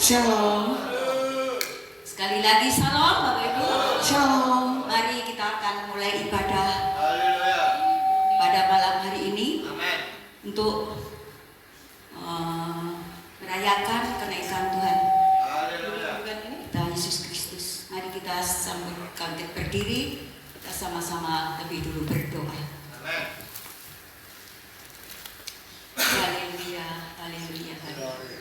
Shalom. Sekali lagi shalom Bapak Ibu. Shalom. Mari kita akan mulai ibadah Haleluya. pada malam hari ini. Amin. Untuk merayakan kenaikan Tuhan Haleluya. kita Yesus Kristus. Mari kita sambut bangkit berdiri. Kita sama-sama lebih dulu berdoa. Amin. Haleluya, haleluya, haleluya.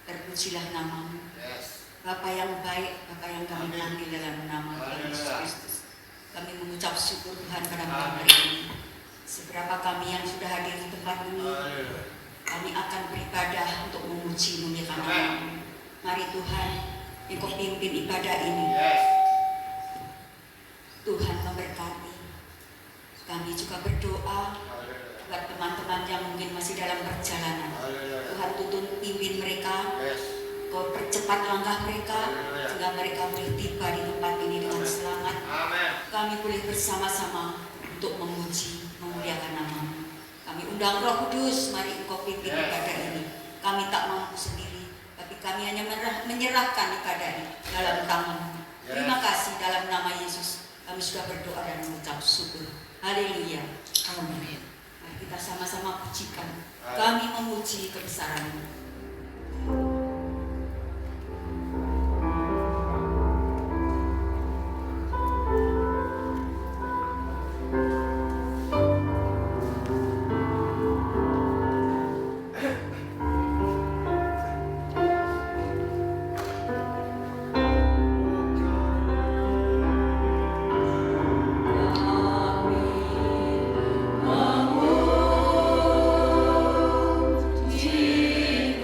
Terpujilah namamu. Yes. Bapa yang baik, Bapa yang kami panggil dalam nama Tuhan Yesus Kristus. Kami mengucap syukur Tuhan pada malam hari ini. Seberapa kami yang sudah hadir di tempat ini, Haleluya. kami akan beribadah untuk memuji memuliakan namamu. Mari Tuhan, Engkau pimpin ibadah ini. Yes. Tuhan memberkati. Kami juga berdoa Haleluya. buat teman-teman yang mungkin masih dalam perjalanan. Haleluya. Tuhan tuntun pimpin mereka, Yes. Kau percepat langkah mereka, Haleluya. sehingga mereka boleh tiba di tempat ini dengan selamat. Amin. Kami boleh bersama-sama untuk memuji, memuliakan namamu. Kami undang Roh Kudus, mari Engkau pimpin Yes. ibadah ini. Kami tak mampu sendiri, tapi kami hanya menyerahkan ibadah ini dalam tangan-Mu. Yes. Terima kasih dalam nama Yesus. Kami sudah berdoa dan mengucap syukur. Haleluya. Amin. Mari kita sama-sama pujikan. Kami memuji kebesaran-Mu. Memuji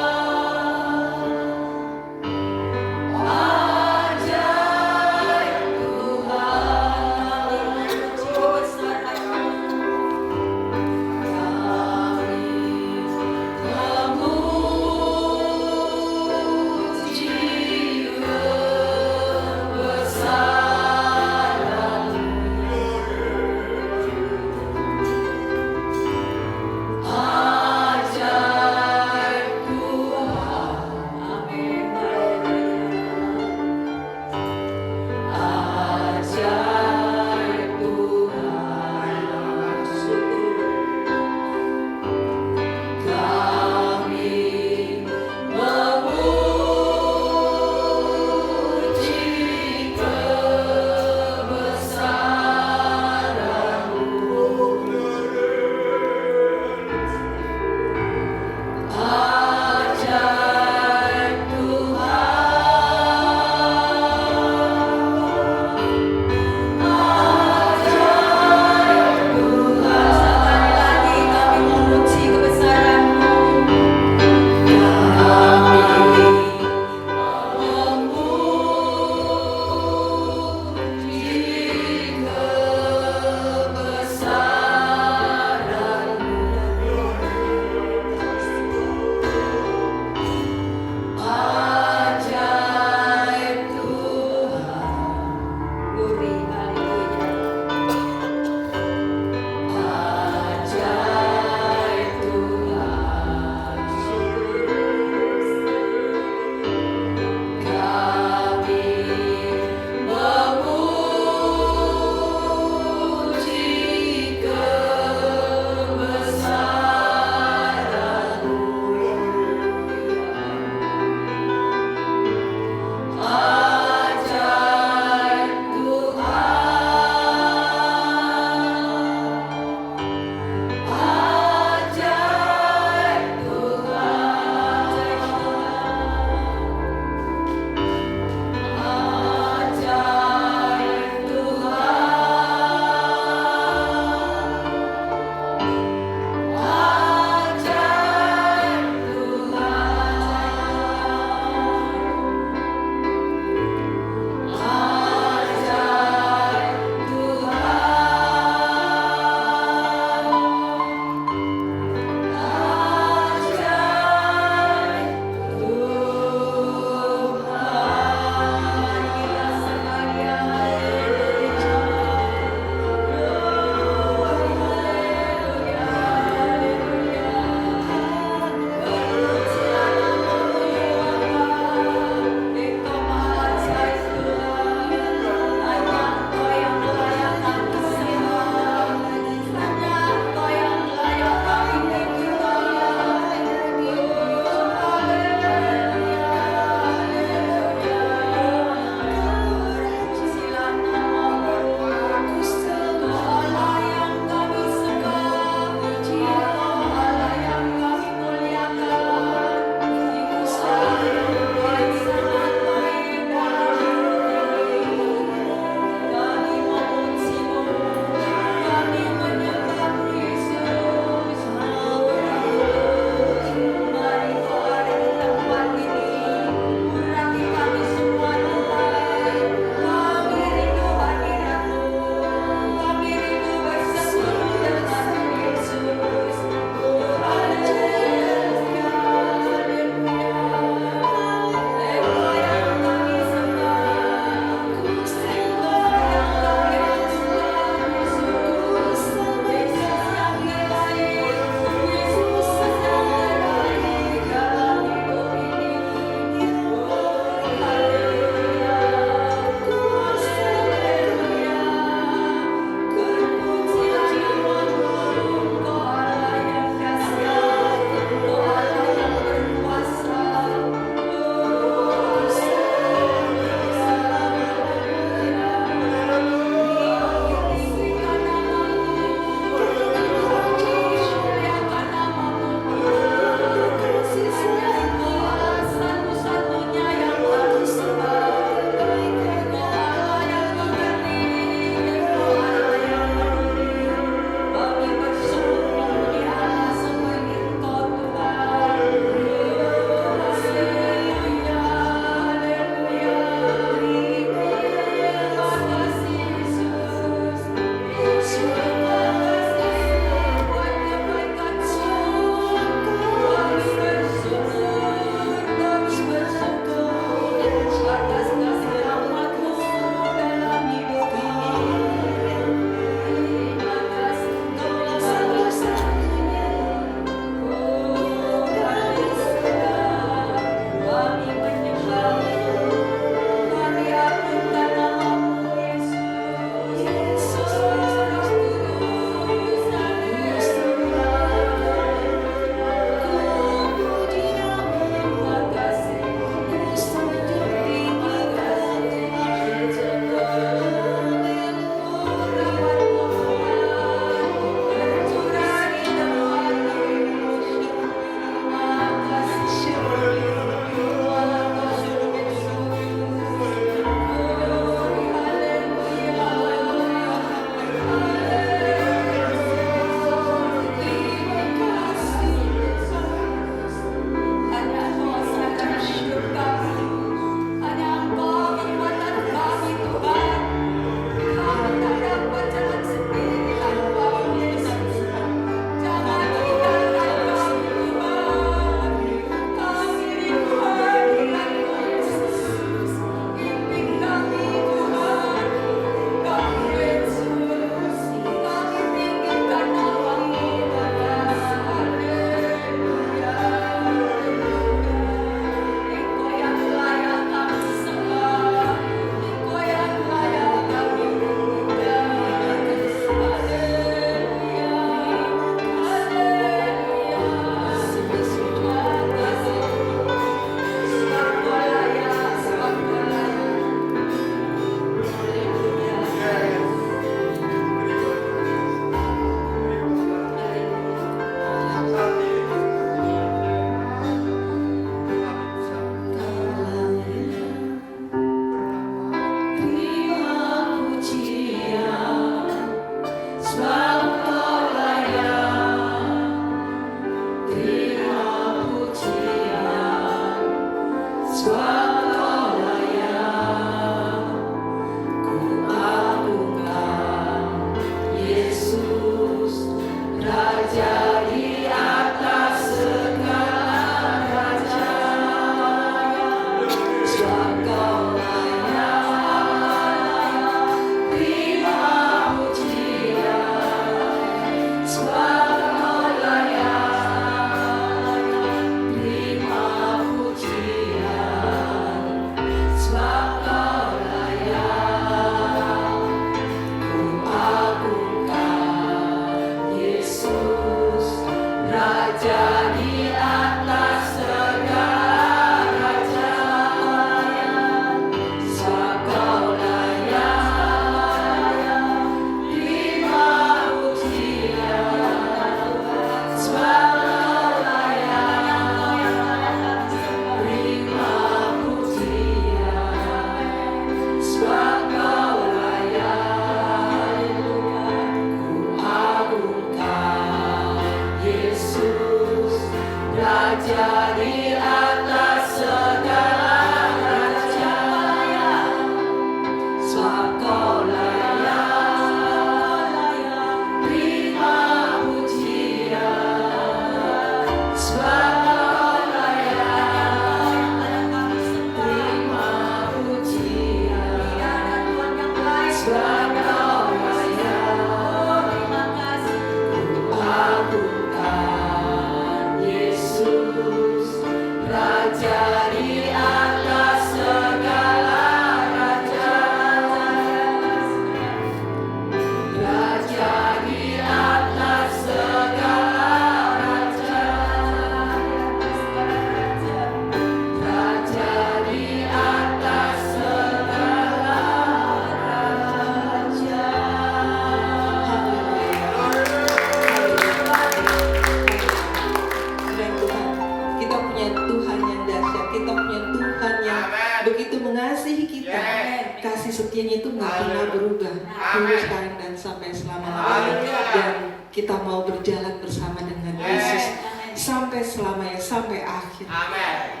Setianya itu nggak pernah berubah, dulu, sekarang, dan sampai selama-lamanya. Dan kita mau berjalan bersama dengan Yesus sampai selamanya, sampai akhir. Amin.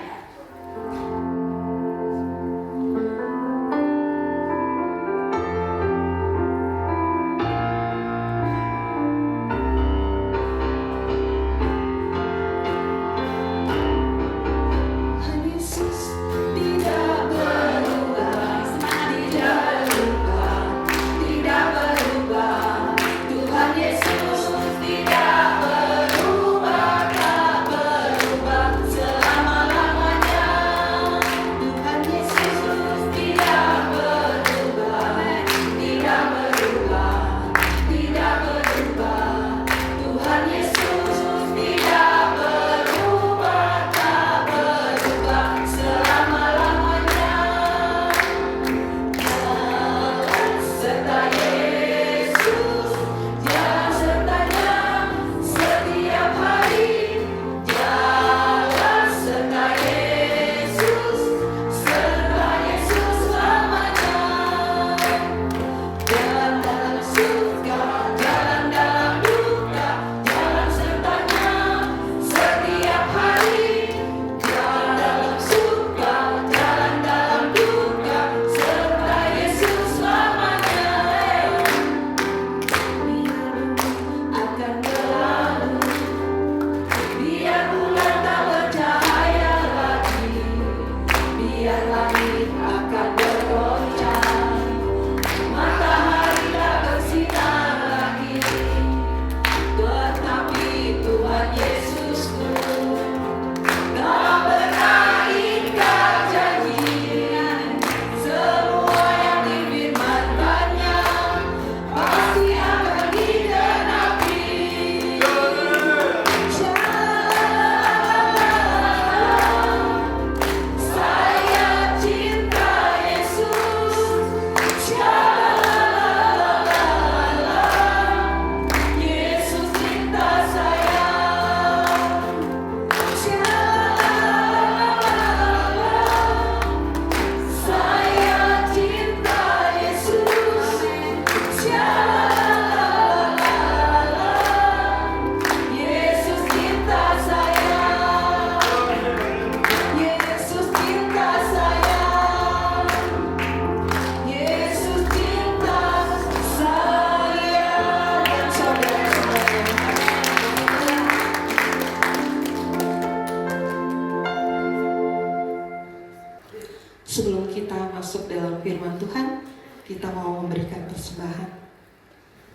Sebelum kita masuk dalam firman Tuhan, kita mau memberikan persembahan.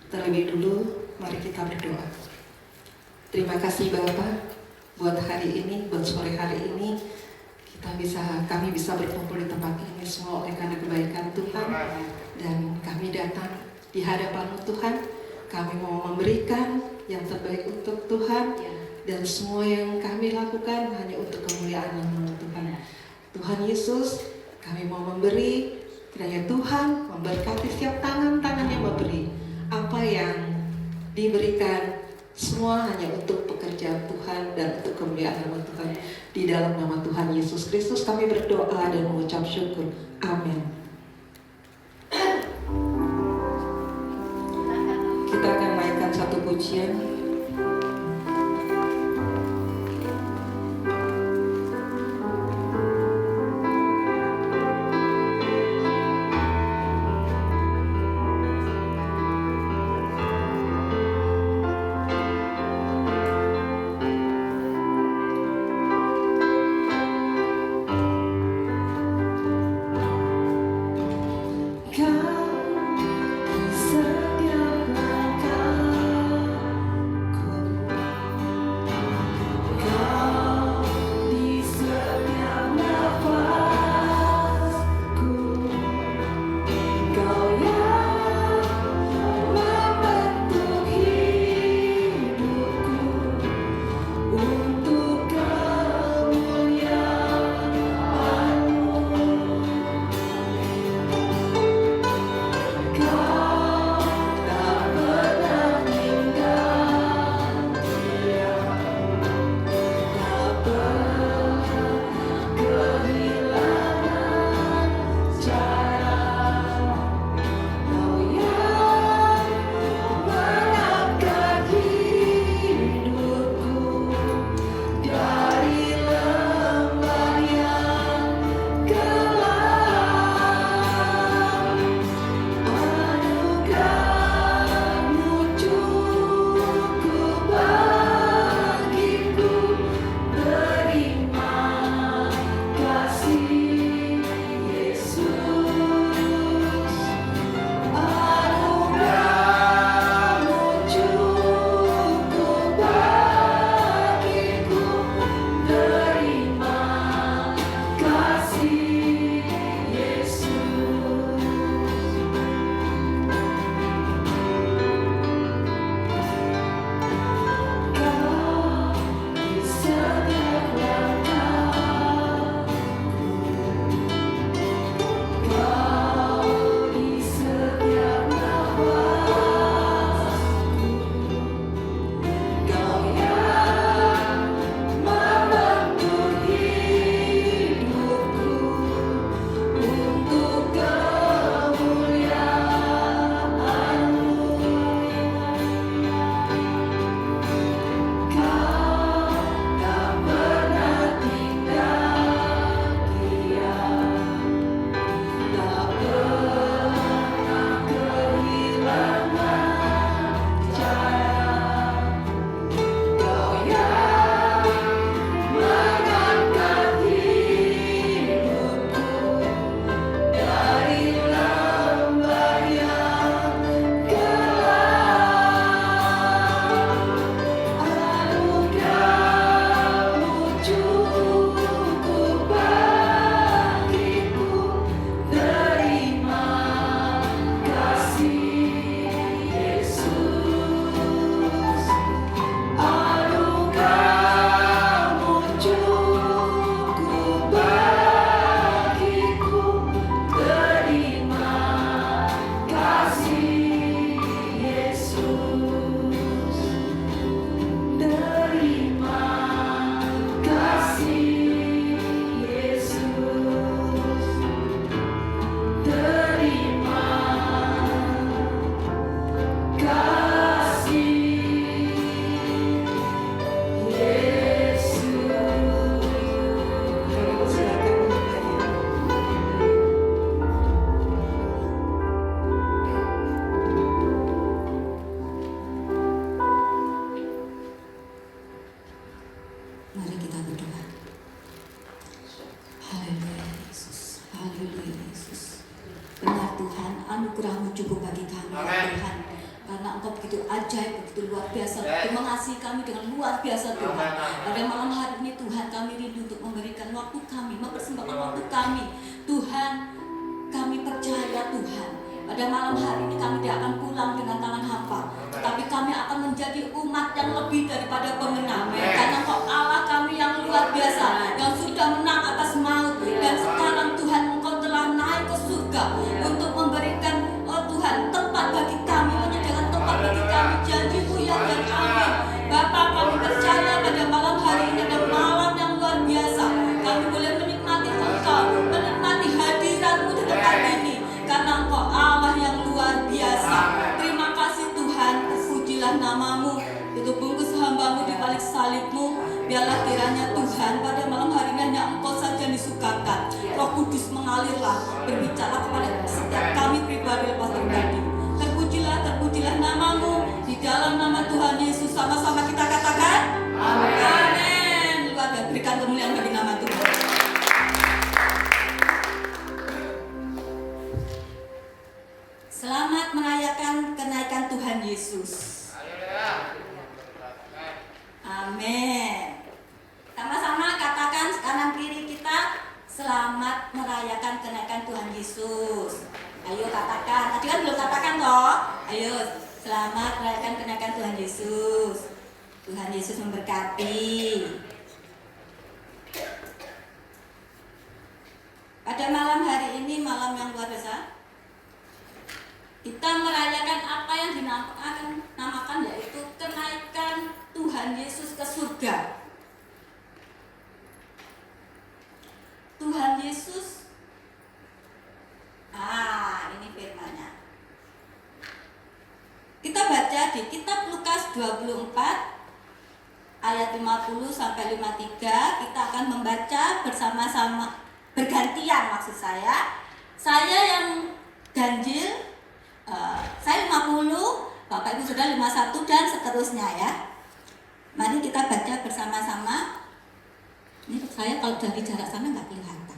Terlebih dulu, mari kita berdoa. Terima kasih Bapa, buat hari ini, buat sore hari ini, kami bisa berkumpul di tempat ini semua oleh karena kebaikan Tuhan. Dan kami datang di hadapan Tuhan, kami mau memberikan yang terbaik untuk Tuhan. Dan semua yang kami lakukan hanya untuk kemuliaan nama Tuhan. Tuhan Yesus, kami mau memberi, kiranya Tuhan memberkati setiap tangan-tangan yang memberi. Apa yang diberikan semua hanya untuk pekerjaan Tuhan dan untuk kemuliaan nama Tuhan. Di dalam nama Tuhan Yesus Kristus kami berdoa dan mengucap syukur. Amin. Kita akan naikkan satu pujian. anugerah-Mu cukup bagi kami, ya Tuhan. Karena Engkau begitu ajaib, begitu luar biasa, begitu mengasihi kami dengan luar biasa Tuhan. Pada malam hari ini Tuhan, kami rindu untuk memberikan waktu kami, mempersembahkan waktu kami. Tuhan, kami percaya Tuhan, pada malam hari ini kami tidak akan pulang dengan tangan hampa, tetapi kami akan menjadi umat yang lebih daripada pemenang. Karena Engkau Allah kami yang luar biasa, yang sudah menang atas maut. Dan sekarang Tuhan, Engkau telah naik ke surga untuk memberikan, oh Tuhan, tempat bagi kami, menyediakan tempat bagi kami. Janji-Mu yang amin. Bapa, kami percaya pada malam hari ini ada malam yang luar biasa. Kami boleh menikmati Engkau, menikmati hadirat-Mu di tempat ini, karena Engkau Allah yang luar biasa. Terima kasih Tuhan, terpujilah nama-Mu. Itu bungkus hamba-Mu di balik salib-Mu. Biarlah kiranya Tuhan pada malam hari ini hanya Engkau saja disukakan. Roh Kudus mengalirlah, berbicara kepada setiap kami pribadi. Terpujilah nama-Mu. Di dalam nama Tuhan Yesus sama-sama kita katakan amin. Amin. Luar biasa, berikan kemuliaan bagi nama Tuhan. Selamat merayakan kenaikan Tuhan Yesus. Amin. Sama-sama katakan kanan kiri kita, selamat merayakan kenaikan Tuhan Yesus. Ayo katakan, tadi kan belum katakan toh. Ayo, selamat merayakan kenaikan Tuhan Yesus. Tuhan Yesus memberkati. Pada malam hari ini, malam yang luar biasa, kita merayakan apa yang dinamakan yaitu kenaikan Tuhan Yesus ke surga. Tuhan Yesus, ini firman-Nya. Kita baca di kitab Lukas 24 ayat 50 sampai 53. Kita akan membaca bersama-sama, bergantian maksud saya. Saya yang ganjil, saya 50, Bapak Ibu Saudara 51 dan seterusnya ya. Mari kita baca bersama-sama. Ini saya kalau dari jarak sana nggak kelihatan.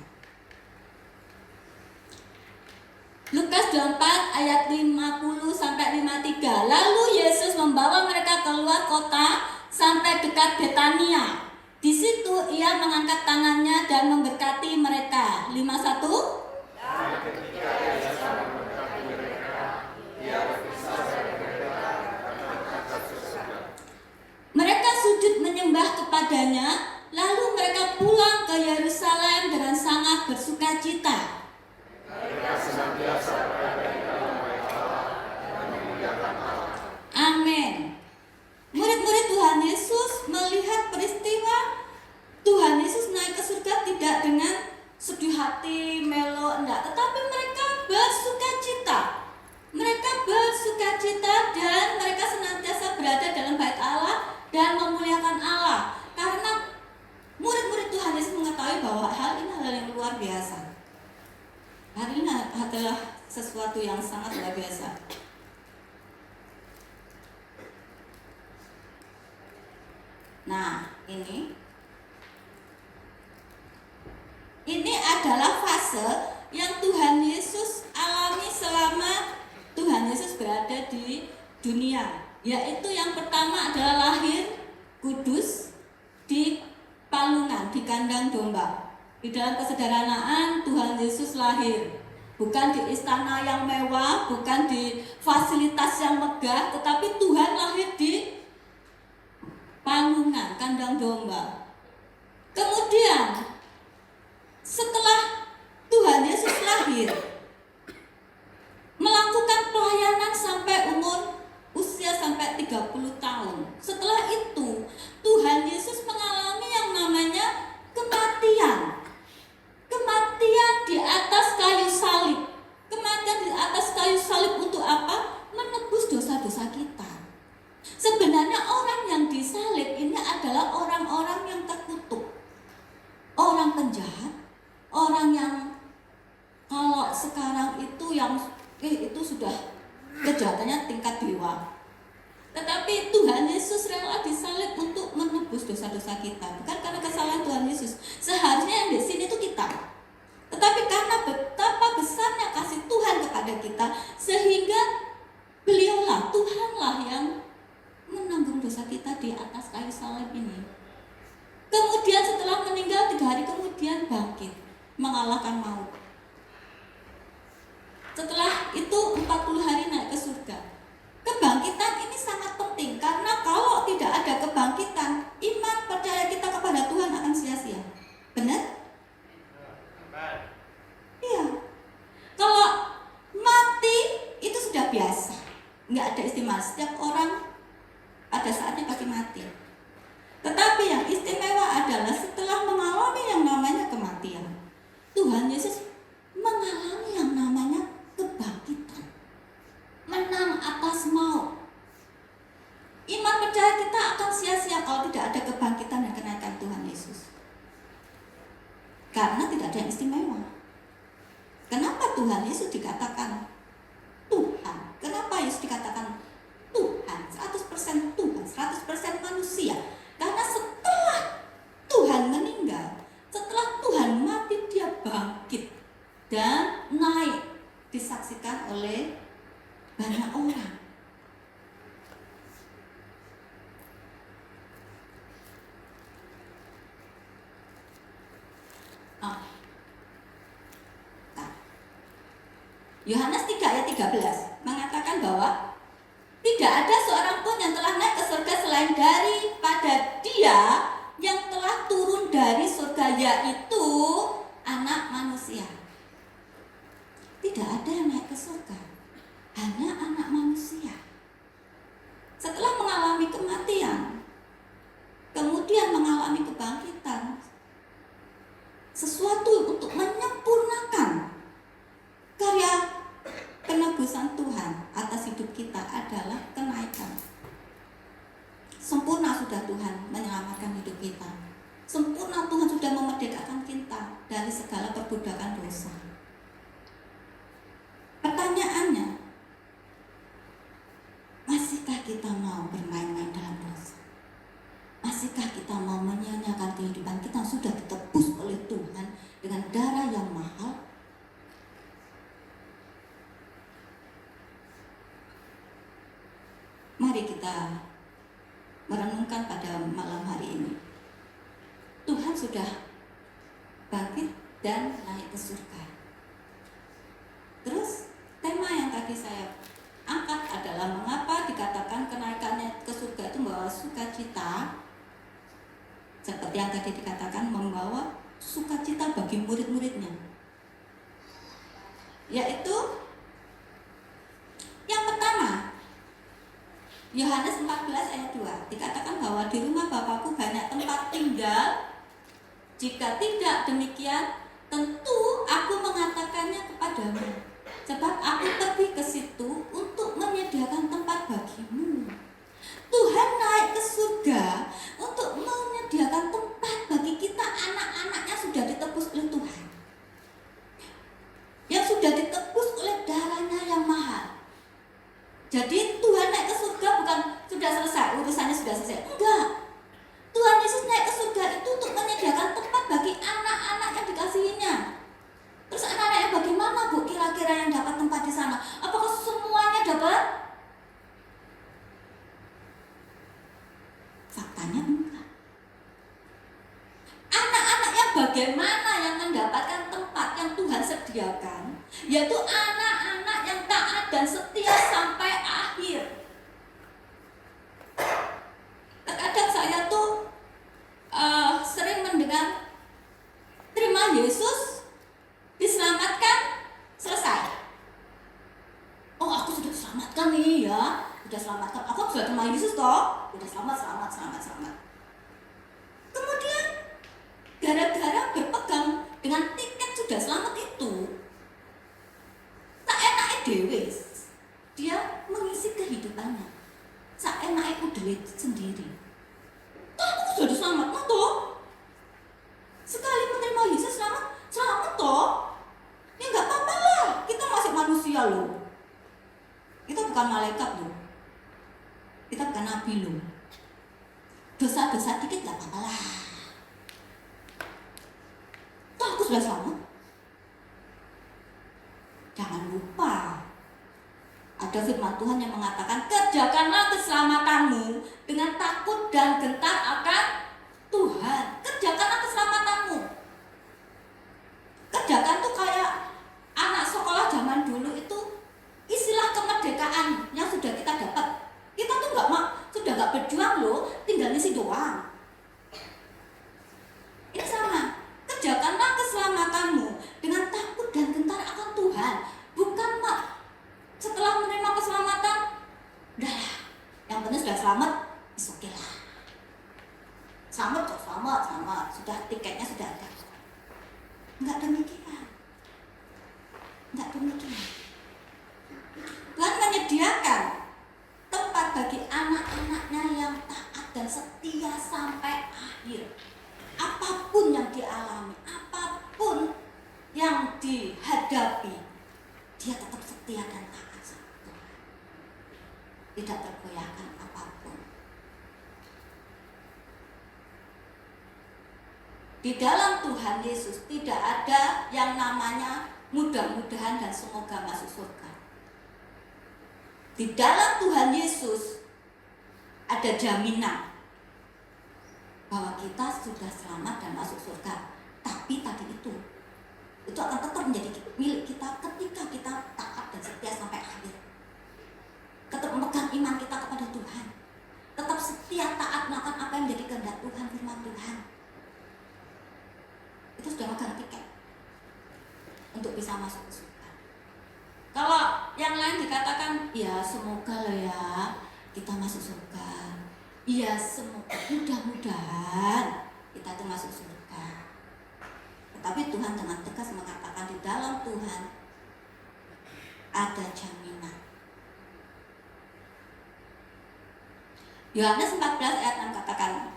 Lukas 24 ayat 50 sampai 53. Lalu Yesus membawa mereka keluar kota sampai dekat Betania. Di situ ia mengangkat tangannya dan memberkati mereka. 51. Mereka sujud menyembah kepadanya, lalu mereka pulang ke Yerusalem dengan sangat bersukacita. Amin. Murid-murid Tuhan Yesus melihat peristiwa Tuhan Yesus naik ke surga tidak dengan sedih hati, melo, enggak, tetapi mereka bersukacita. Mereka bersukacita dan mereka senantiasa berada dalam bait Allah dan memuliakan Allah. Karena murid-murid Tuhan Yesus mengetahui bahwa hal ini adalah yang luar biasa. Hal ini adalah sesuatu yang sangat luar biasa. Nah, ini adalah fase yang Tuhan Yesus alami selama Tuhan Yesus berada di dunia. Yaitu yang pertama adalah lahir kudus di palungan, di kandang domba. Di dalam kesederhanaan Tuhan Yesus lahir. Bukan di istana yang mewah, bukan di fasilitas yang megah, tetapi Tuhan lahir di palungan, kandang domba. Kemudian setelah Tuhan Yesus lahir, melakukan pelayanan sampai usia sampai 30 tahun. Setelah itu Tuhan Yesus mengalami yang namanya kematian. Kematian di atas kayu salib. Kematian di atas kayu salib untuk apa? Menebus dosa-dosa kita. Sebenarnya orang yang disalib ini adalah orang-orang yang terkutuk, orang penjahat, orang yang kalau sekarang itu yang itu sudah kejahatannya tingkat dewa. Tetapi Tuhan Yesus rela disalib untuk menebus dosa-dosa kita, bukan karena kesalahan Tuhan Yesus. Seharusnya yang di sini itu kita. Tetapi karena betapa besarnya kasih Tuhan kepada kita, sehingga beliaulah, Tuhanlah yang menanggung dosa kita di atas kayu salib ini. Kemudian setelah meninggal 3 hari kemudian bangkit, mengalahkan maut. Setelah itu 40 hari naik ke surga. Kebangkitan ini sangat penting, karena kalau tidak ada kebangkitan, iman percaya kita kepada Tuhan akan sia-sia. Benar? Iya. Kalau mati itu sudah biasa, nggak ada istimewa. Setiap orang ada saatnya pasti mati. Tetapi yang istimewa adalah setelah mengalami yang namanya kematian, Tuhan Yesus mengalami yang namanya kebangkitan, menang atas maut. Iman percaya kita akan sia-sia kalau tidak ada kebangkitan dan kenaikan Tuhan Yesus, karena tidak ada yang istimewa. Kenapa Tuhan Yesus dikatakan Tuhan? Kenapa Yesus dikatakan Tuhan? 100% Tuhan, 100% manusia. Karena setelah Tuhan meninggal, setelah Tuhan mati, dia bangkit dan naik, disaksikan oleh banyak orang. Yohanes 3 ayat 13 mengatakan bahwa tidak ada seorang pun yang telah naik ke surga selain daripada Dia yang telah turun dari surga, yaitu Anak Manusia. Tidak ada yang naik ke surga, hanya Anak Manusia. Setelah mengalami kematian, kemudian mengalami kebangkitan, sesuatu untuk menyempurnakan karya penebusan Tuhan atas hidup kita adalah kenaikan. Sempurna sudah Tuhan menyelamatkan hidup kita. Sempurna Tuhan sudah memerdekakan kita dari segala perbudakan dosa. Pertanyaannya, masihkah kita mau bermain-main dalam dosa? Masihkah kita mau menyia-nyiakan kehidupan kita yang sudah ditebus oleh Tuhan dengan darah yang mahal? Mari kita merenungkan pada malam hari ini. Tuhan sudah bangkit dan naik ke surga. Terus tema yang tadi saya angkat adalah mengapa dikatakan kenaikannya ke surga itu membawa sukacita. Seperti yang tadi dikatakan, membawa sukacita bagi murid-muridnya. Yaitu yang pertama, Yohanes 14 ayat 2 dikatakan bahwa di rumah Bapakku banyak tempat tinggal. Jika tidak demikian, tentu aku mengatakannya kepadamu. Sebab aku pergi ke situ untuk menyediakan tempat bagimu. Tuhan naik ke surga untuk menyediakan tempat bagi kita, anak-anaknya sudah ditebus oleh Tuhan, yang sudah ditebus oleh darahnya yang mahal. Jadi Tuhan naik ke surga bukan sudah selesai, urusannya sudah selesai. Enggak. Tuhan Yesus naik ke surga itu untuk menyediakan tempat bagi anak-anak yang dikasihinya. Terus anak-anak yang bagaimana, Bu, kira-kira yang dapat tempat di sana? Apakah semuanya dapat? Faktanya enggak. Anak-anak yang bagaimana yang mendapatkan tempat yang Tuhan sediakan? Yaitu anak-anak yang taat dan setia sampai akhir. Terkadang saya tuh sering mendengar terima Yesus, diselamatkan, selesai. Oh, aku sudah diselamatkan nih ya, sudah selamatkan. Aku sudah terima Yesus toh, sudah selamat. Kemudian gara-gara berpegang dengan tiket sudah selamat itu, tak enaknya dewe, dia mengisi kehidupannya tak enaknya udah sendiri. Toh aku sudah diselamatkan toh, sekali menerima Yesus selamat toh, ya nggak apa-apa lah, kita masih manusia loh, kita bukan malaikat loh, kita bukan nabi loh, dosa-dosa dikit nggak apa-apa lah, toh aku sudah selamat. Jangan lupa, ada firman Tuhan yang mengatakan, kerjakanlah keselamatanmu dengan takut dan gentar akan Tuhan. Kerjakanlah keselamatanmu. Kerjakan tuh kayak anak sekolah zaman dulu itu, istilah kemerdekaan yang sudah kita dapat. Kita tuh sudah nggak berjuang loh, tinggal ngisi doang. Ini sama, kerjakanlah keselamatanmu dengan takut dan gentar akan Tuhan. Bukan setelah menerima keselamatan, udahlah, yang penting sudah selamat, is okay lah. Selamat kok, selamat, sudah tiketnya sudah ada. Enggak demikian. Tuhan menyediakan tempat bagi anak-anaknya yang taat dan setia sampai akhir. Apapun yang dialami, apapun yang dihadapi, dia tetap setia dan taat sama Tuhan. Tidak tergoyahkan apapun. Di dalam Tuhan Yesus tidak ada yang namanya mudah-mudahan dan semoga masuk surga. Di dalam Tuhan Yesus ada jaminan bahwa kita sudah selamat dan masuk surga. Tapi tadi itu akan tetap menjadi milik kita ketika kita taat masuk ke surga. Kalau yang lain dikatakan, ya semoga lah ya kita masuk surga. Iya semoga, mudah-mudahan kita itu masuk surga. Tetapi Tuhan dengan tegas mengatakan di dalam Tuhan ada jaminan. Yohanes 14 ayat 6 katakan,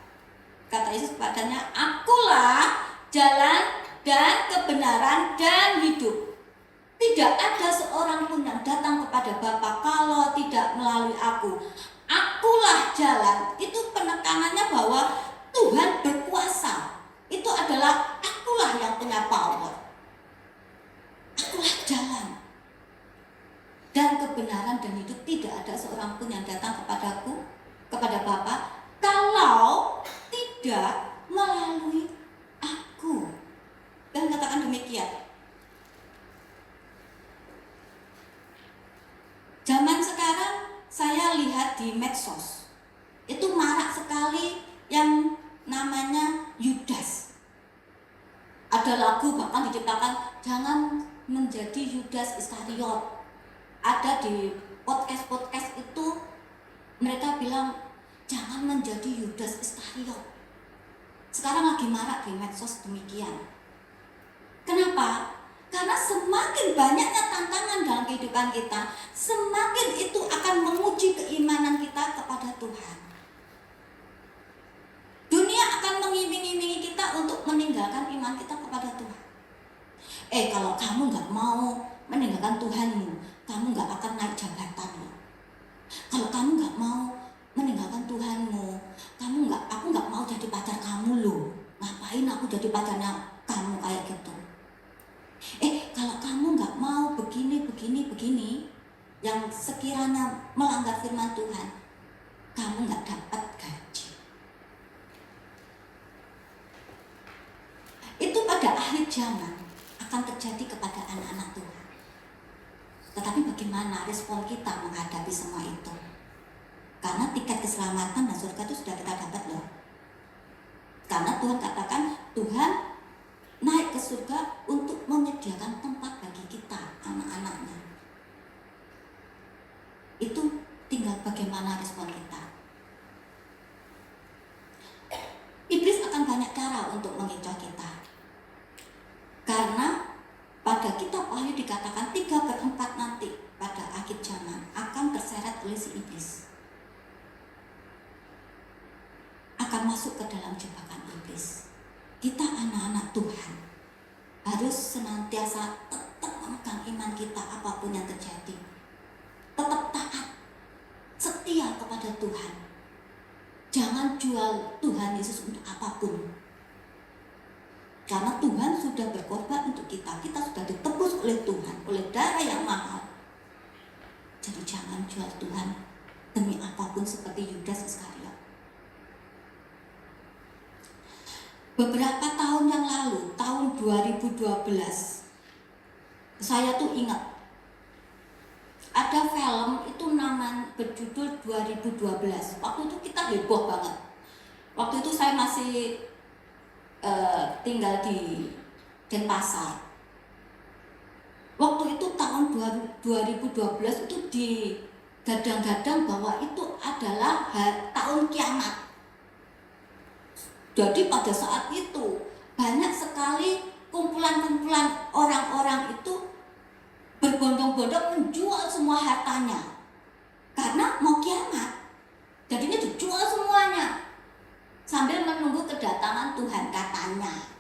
kata Yesus kepadanya, akulah jalan dan kebenaran dan hidup. Tidak ada seorang pun yang datang kepada Bapa kalau tidak melalui aku. Akulah jalan. Itu penekanannya bahwa Tuhan berkuasa. Itu adalah akulah yang punya power. Akulah jalan dan kebenaran dan hidup. Tidak ada seorang pun yang datang kepadaku, kepada Bapa, kalau tidak melalui aku. Dan katakan demikian. Zaman sekarang saya lihat di medsos itu marak sekali yang namanya Yudas. Ada lagu bahkan diciptakan, jangan menjadi Yudas Iskariot. Ada di podcast itu mereka bilang jangan menjadi Yudas Iskariot. Sekarang lagi marak di medsos demikian. Kenapa? Karena semakin banyaknya tantangan dalam kehidupan kita, semakin itu akan menguji keimanan kita kepada Tuhan. Dunia akan mengiming-imingi kita untuk meninggalkan iman kita kepada Tuhan. Kalau kamu gak mau meninggalkan Tuhanmu, kamu gak akan naik jabatan. Kalau kamu gak mau meninggalkan Tuhanmu, aku gak mau jadi pacar kamu loh. Ngapain aku jadi pacarnya kamu kayak gitu? Kalau kamu gak mau begini, yang sekiranya melanggar firman Tuhan, kamu gak dapat gaji. Itu pada akhir zaman akan terjadi kepada anak-anak Tuhan. Tetapi bagaimana respon kita menghadapi semua itu? Karena tiket keselamatan dan surga itu sudah kita dapat loh. Karena Tuhan katakan, Tuhan naik ke surga untuk menyediakan tempat bagi kita, anak-anaknya. Itu tinggal bagaimana respon kita. Iblis akan banyak cara untuk mengecoh kita. Karena pada kitab Wahyu dikatakan 3/4 nanti pada akhir zaman akan terseret oleh si iblis. Akan masuk ke dalam jebakan iblis. Kita anak-anak Tuhan harus senantiasa tetap memegang iman kita apapun yang terjadi. Tetap taat, setia kepada Tuhan. Jangan jual Tuhan Yesus untuk apapun. Karena Tuhan sudah berkorban untuk kita. Kita sudah ditebus oleh Tuhan, oleh darah yang mahal. Jadi jangan jual Tuhan demi apapun seperti Yudas Iskariot. Beberapa tahun yang lalu, tahun 2012, saya tuh ingat ada film itu namanya berjudul 2012. Waktu itu kita heboh banget. Waktu itu saya masih tinggal di Denpasar. Waktu itu tahun 2012 itu digadang-gadang bahwa itu adalah tahun kiamat. Jadi pada saat itu banyak sekali kumpulan-kumpulan orang-orang itu berbondong-bondong menjual semua hartanya karena mau kiamat. Jadinya dijual semuanya sambil menunggu kedatangan Tuhan katanya.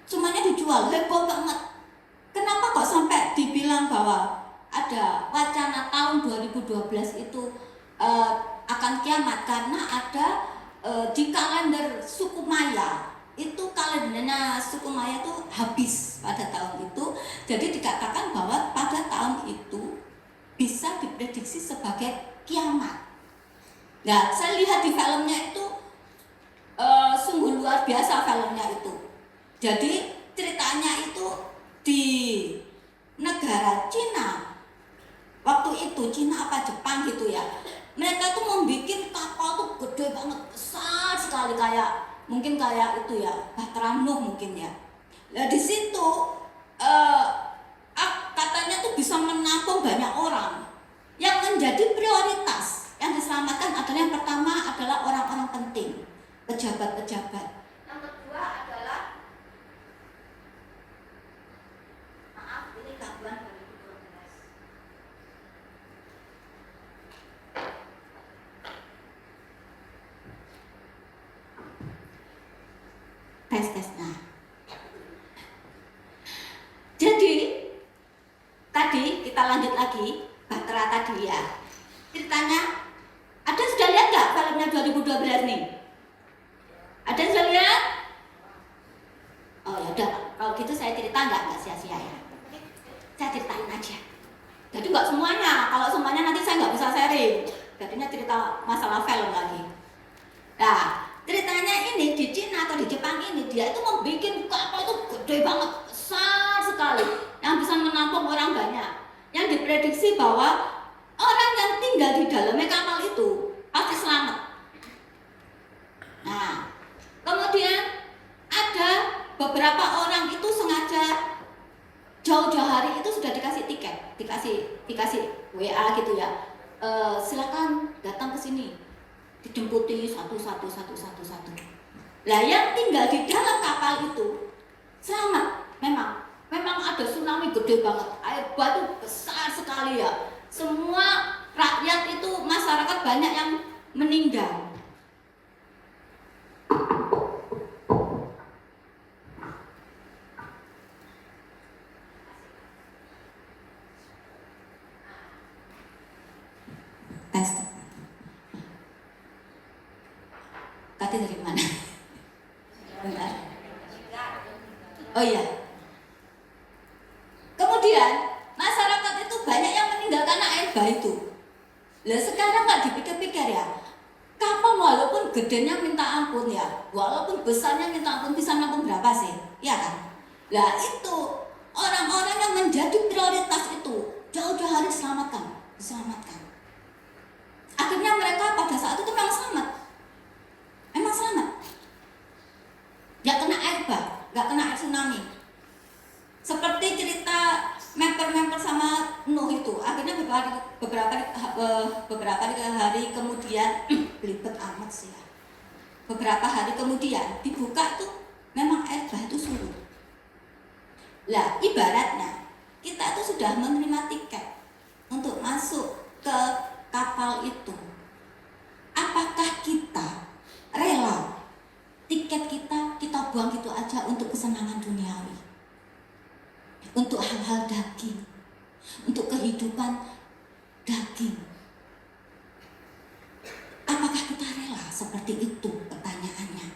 Semuanya dijual, heboh banget. Kenapa kok sampai dibilang bahwa ada wacana tahun 2012 itu akan kiamat? Karena ada di kalender suku Maya, itu kalendernya suku Maya itu habis pada tahun itu. Jadi dikatakan bahwa pada tahun itu bisa diprediksi sebagai kiamat. Nah, saya lihat di filmnya itu sungguh luar biasa filmnya itu. Jadi ceritanya itu di negara Cina. Waktu itu Cina apa Jepang gitu ya. Mereka tuh membuat kapal tuh gede banget, besar sekali, kayak mungkin kayak itu ya, Bahtera Nuh mungkin ya. Nah di situ katanya tuh bisa menampung banyak orang. Yang menjadi prioritas yang diselamatkan adalah yang pertama adalah orang-orang penting, pejabat-pejabat. Yang kedua adalah ini gangguan dari 12. Tes. Nah, jadi tadi kita lanjut lagi Batra tadi ya. Ceritanya ada sudah lihat nggak filmnya 2012 nih? Ada yang sudah lihat? Oh ya udah, kalau gitu saya cerita nggak sia-sia ya. Saya ceritain aja. Jadi nggak semuanya. Kalau semuanya nanti saya nggak bisa sharing. Jadinya cerita masalah film lagi. Nah, ceritanya ini di Cina atau di Jepang ini dia itu membuat kapal itu gede banget, besar sekali, yang bisa menampung orang banyak. Yang diprediksi bahwa orang yang tinggal di dalamnya kapal itu pasti selamat. Nah, kemudian ada beberapa orang itu sengaja jauh-jauh hari itu sudah dikasih tiket, dikasih WA gitu ya. Silakan datang ke sini, dijemputi satu. Lah yang tinggal di dalam kapal itu selamat. Memang ada tsunami gede banget, air batu besar sekali ya. Semua rakyat itu, masyarakat banyak yang meninggal. Tes. Tadi dari mana? Bentar. Oh iya. Kemudian masyarakat itu banyak yang meninggal karena air bah itu. Lah sekarang nggak dipikir-pikir ya. Kapal walaupun gedenya minta ampun ya, walaupun besarnya minta ampun, bisa nampung berapa sih? Ya kan? Lah itu orang-orang yang menjadi prioritas itu jauh-jauh hari diselamatkan. Akhirnya mereka pada saat itu memang selamat. Nggak kena air bah, nggak kena air tsunami. Seperti cerita member sama Nuh itu, akhirnya beberapa hari kemudian belibet amat sih ya. Beberapa hari kemudian dibuka tuh memang air bah itu surut. Lah ibaratnya kita tuh sudah menerima tiket untuk masuk ke kapal itu. Apakah kita rela tiket kita buang gitu aja untuk kesenangan duniawi, untuk hal-hal daging, untuk kehidupan daging? Apakah kita rela seperti itu? Pertanyaannya.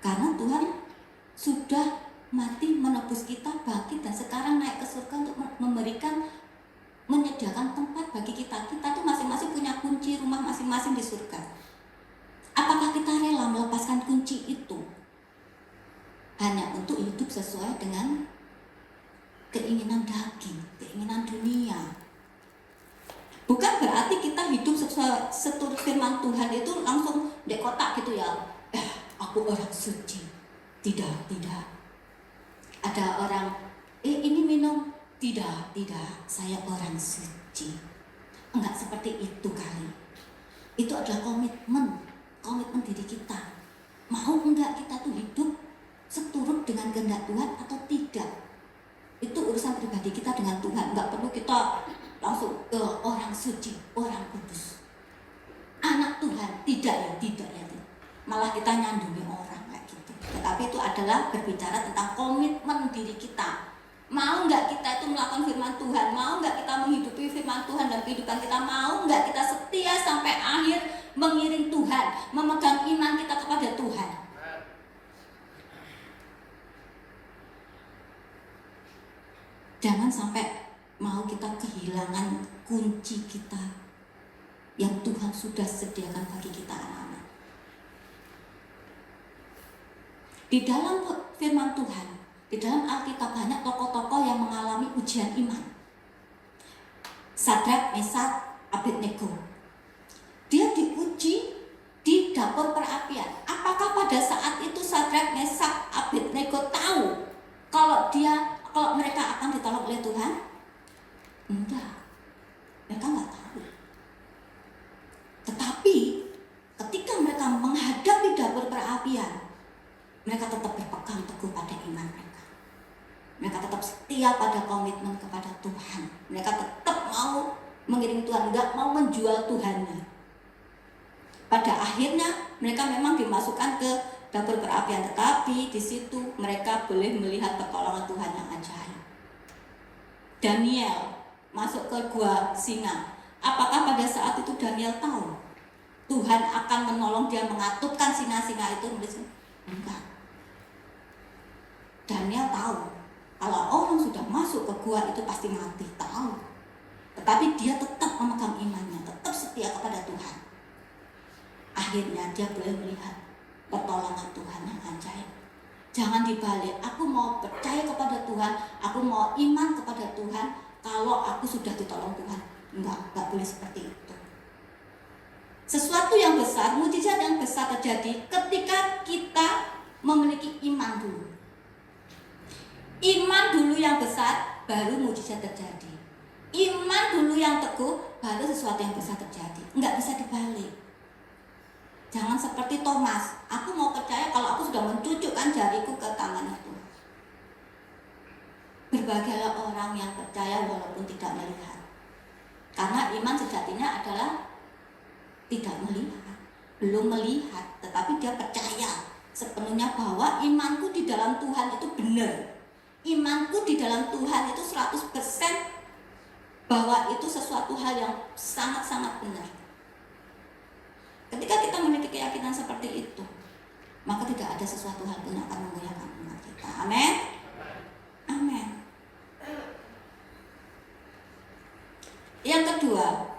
Karena Tuhan sudah mati menebus kita, bangkit, dan sekarang naik ke surga untuk menyediakan tempat bagi kita. Kita tuh masing-masing punya kunci rumah masing-masing di surga. Apakah kita rela melepaskan kunci itu hanya untuk hidup sesuai dengan keinginan daging, keinginan dunia? Bukan berarti kita hidup sesuai seturut firman Tuhan itu langsung di kotak gitu ya. Aku orang suci. Tidak. Ada orang, ini minum. Tidak, saya orang suci. Enggak seperti itu kali. Itu adalah komitmen diri kita. Mau enggak kita tuh hidup seturut dengan kehendak Tuhan atau tidak? Itu urusan pribadi kita dengan Tuhan. Enggak perlu kita langsung orang suci, orang kudus, anak Tuhan. Tidak ya. Malah kita nyandungi orang kayak gitu. Tetapi itu adalah berbicara tentang komitmen diri kita. Mau nggak kita itu melakukan firman Tuhan? Mau nggak kita menghidupi firman Tuhan dan kehidupan kita? Mau nggak kita setia sampai akhir mengiring Tuhan, memegang iman kita kepada Tuhan? Jangan sampai mau kita kehilangan kunci kita yang Tuhan sudah sediakan bagi kita anak-anak. Di dalam firman Tuhan, di dalam Alkitab banyak tokoh-tokoh yang mengalami ujian iman. Sadrak, Mesak, Abednego. Dia diuji di dapur perapian. Apakah pada saat itu Sadrak, Mesak, Abednego tahu kalau mereka akan ditolong oleh Tuhan? Enggak, mereka nggak tahu. Tetapi ketika mereka menghadapi dapur perapian, mereka tetap berpegang teguh pada iman mereka. Mereka tetap setia pada komitmen kepada Tuhan. Mereka tetap mau mengiring Tuhan, nggak mau menjual Tuhannya. Pada akhirnya mereka memang dimasukkan ke dapur perapian, tetapi di situ mereka boleh melihat pertolongan Tuhan yang ajaib. Daniel masuk ke gua singa. Apakah pada saat itu Daniel tahu Tuhan akan menolong dia mengatupkan singa-singa itu? Enggak. Daniel tahu kalau orang sudah masuk ke gua itu pasti mati, tahu. Tetapi dia tetap memegang imannya, tetap setia kepada Tuhan. Akhirnya dia boleh melihat pertolongan Tuhan yang ajaib. Jangan dibalik, aku mau percaya kepada Tuhan, aku mau iman kepada Tuhan kalau aku sudah ditolong Tuhan. Enggak boleh seperti itu. Sesuatu yang besar, mujizat yang besar terjadi ketika kita memiliki iman dulu. Iman dulu yang besar, baru mujizat terjadi. Iman dulu yang teguh, baru sesuatu yang besar terjadi. Enggak bisa dibalik. Jangan seperti Thomas, aku mau percaya kalau aku sudah mencucukkan jariku ke tangan itu. Berbahagialah orang yang percaya walaupun tidak melihat. Karena iman sejatinya adalah tidak melihat, belum melihat, tetapi dia percaya sepenuhnya bahwa imanku di dalam Tuhan itu benar. Imanku di dalam Tuhan itu 100% bahwa itu sesuatu hal yang sangat-sangat benar. Ketika kita memiliki keyakinan seperti itu, maka tidak ada sesuatu hal pun yang akan menggoyahkan iman kita. Amin. Amin. Yang kedua,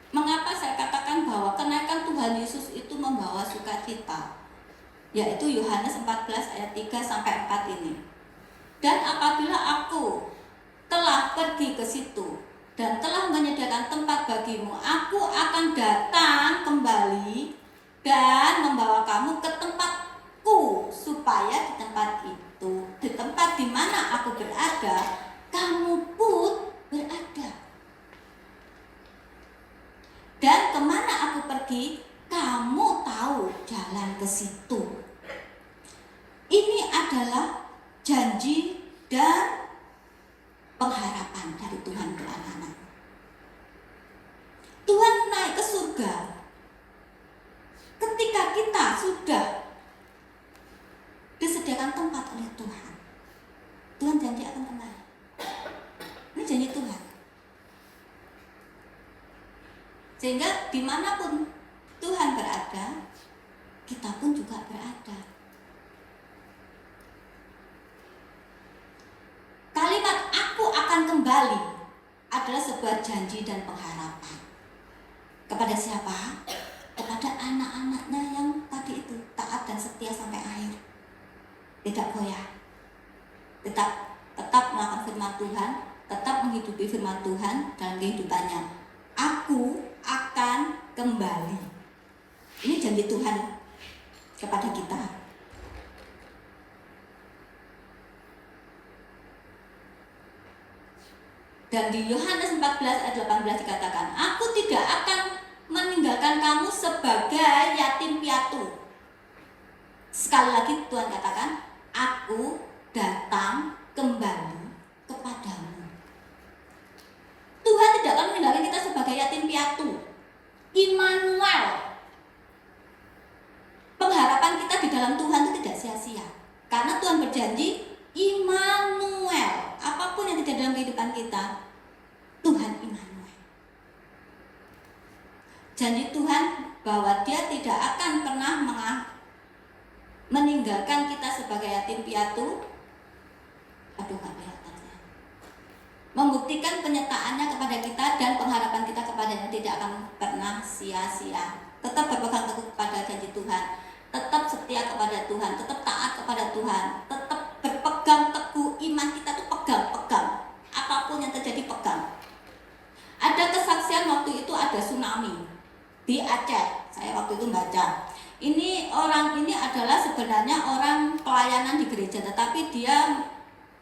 mengapa saya katakan bahwa kenaikan Tuhan Yesus itu membawa sukacita? Yaitu Yohanes 14 ayat 3 sampai 4 ini. Dan apabila aku telah pergi ke situ dan telah menyediakan tempat bagimu, aku akan datang kembali dan membawa kamu ke tempatku, supaya di tempat itu, di tempat di mana aku berada, kamu pun berada. Dan kemana aku pergi, kamu tahu jalan ke situ. Ini adalah janji dan pengharapan dari Tuhan ke anak-anak. Tuhan naik ke surga ketika kita sudah disediakan tempat oleh Tuhan. Tuhan janji akan kembali. Ini janji Tuhan. Sehingga dimanapun Tuhan berada, kita pun juga berada. Kalimat aku akan kembali adalah sebuah janji dan pengharapan. Kepada siapa? Kepada anak-anaknya yang tadi itu taat dan setia sampai akhir. Tidak goyah. Tetap melakukan firman Tuhan, tetap menghidupi firman Tuhan dalam kehidupannya. Aku akan kembali. Ini janji Tuhan kepada kita. Dan di Yohanes 14 ayat 18 dikatakan, aku tidak akan meninggalkan kamu sebagai yatim piatu. Sekali lagi Tuhan katakan, aku datang kembali kepadamu. Tuhan tidak akan meninggalkan kita sebagai yatim piatu. Immanuel. Pengharapan kita di dalam Tuhan itu tidak sia-sia. Karena Tuhan berjanji, Immanuel. Apapun yang terjadi dalam kehidupan kita, Tuhan Immanuel. Janji Tuhan bahwa Dia tidak akan pernah meninggalkan kita sebagai yatim piatu. Aduh, gak kelihatannya. Membuktikan penyertaannya kepada kita dan pengharapan kita kepadanya tidak akan pernah sia-sia. Tetap berpegang teguh kepada janji Tuhan, tetap setia kepada Tuhan, tetap taat kepada Tuhan, tetap berpegang teguh. Iman kita tuh pegang. Apapun yang terjadi pegang. Ada kesaksian waktu itu ada tsunami di Aceh. Saya waktu itu baca. Ini orang ini adalah sebenarnya orang pelayanan di gereja, tetapi dia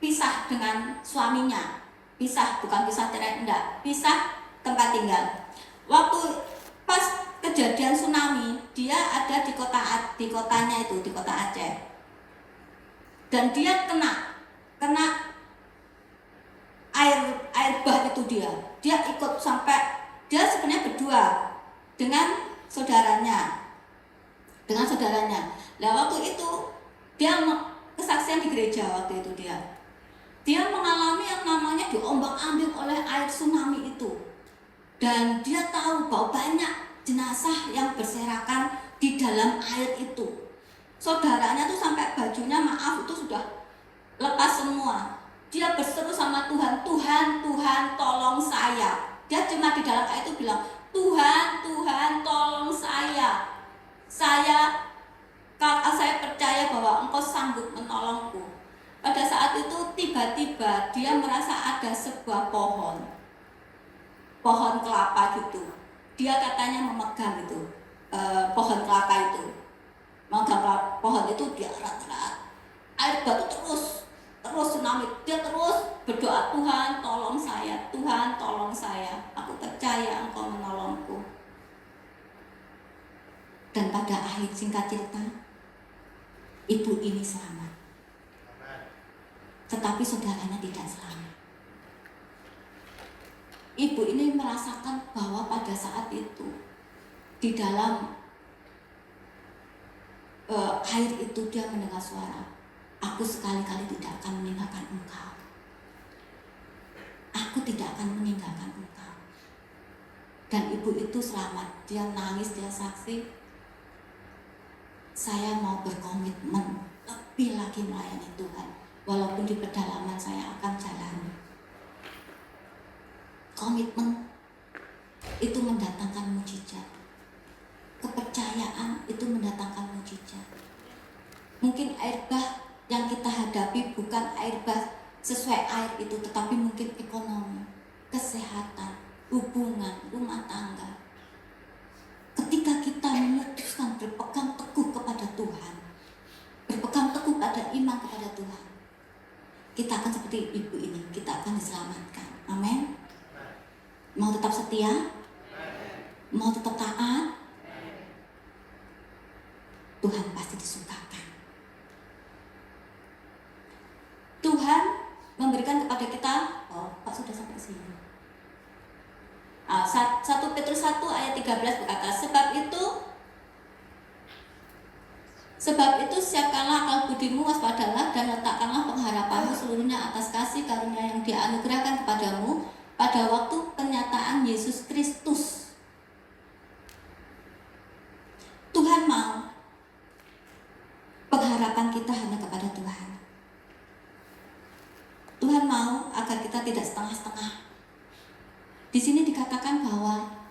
pisah dengan suaminya. Pisah, bukan pisah cerai, enggak. Pisah tempat tinggal. Waktu pas kejadian tsunami, dia ada di kotanya itu, di kota Aceh. Dan dia kena air bah itu dia ikut sampai, dia sebenarnya berdua dengan saudaranya. Nah waktu itu dia kesaksian di gereja. Waktu itu dia mengalami yang namanya diombak-ambing oleh air tsunami itu, dan dia tahu bahwa banyak jenazah yang berserakan di dalam air itu. Saudaranya tuh sampai bajunya, maaf, itu sudah lepas semua. Dia berseru sama Tuhan, Tuhan, Tuhan, tolong saya. Dia cuma di dalam air itu bilang, Tuhan, Tuhan, tolong saya. Saya percaya bahwa Engkau sanggup menolongku. Pada saat itu tiba-tiba dia merasa ada sebuah pohon kelapa gitu. Dia katanya memegang itu pohon kelapa itu. Memegang pohon itu, dia erat-erat. Air batu terus tsunami. Dia terus berdoa, Tuhan tolong saya, Tuhan tolong saya. Aku percaya Engkau menolongku. Dan pada akhir singkat cerita, ibu ini selamat. Tetapi saudaranya tidak selamat. Ibu ini merasakan bahwa pada saat itu di dalam air itu dia mendengar suara, aku sekali-kali tidak akan meninggalkan engkau. Aku tidak akan meninggalkan engkau. Dan ibu itu selamat. Dia nangis, dia saksi, saya mau berkomitmen lebih lagi melayani Tuhan, walaupun di pedalaman saya akan jalani. Komitmen itu mendatangkan mukjizat. Kepercayaan itu mendatangkan mukjizat. Mungkin air bah yang kita hadapi bukan air bah sesuai air itu, tetapi mungkin ekonomi, kesehatan, hubungan, rumah tangga. Ketika kita memutuskan berpegang teguh kepada Tuhan, berpegang teguh pada iman kepada Tuhan, kita akan seperti ibu ini, kita akan diselamatkan. Amin. Mau tetap setia? Mau tetap taat? Tuhan pasti disukakan. Tuhan memberikan kepada kita, Pak sudah sampai ke sini. 1 Petrus 1 ayat 13 berkata, Sebab itu siapkanlah akal budimu, waspadalah dan letakkanlah pengharapanmu seluruhnya atas kasih karunia yang dianugerahkan kepadamu pada waktu kenyataan Yesus Kristus. Tuhan mau pengharapan kita hanya kepada Tuhan. Tuhan mau agar kita tidak setengah-setengah. Di sini dikatakan bahwa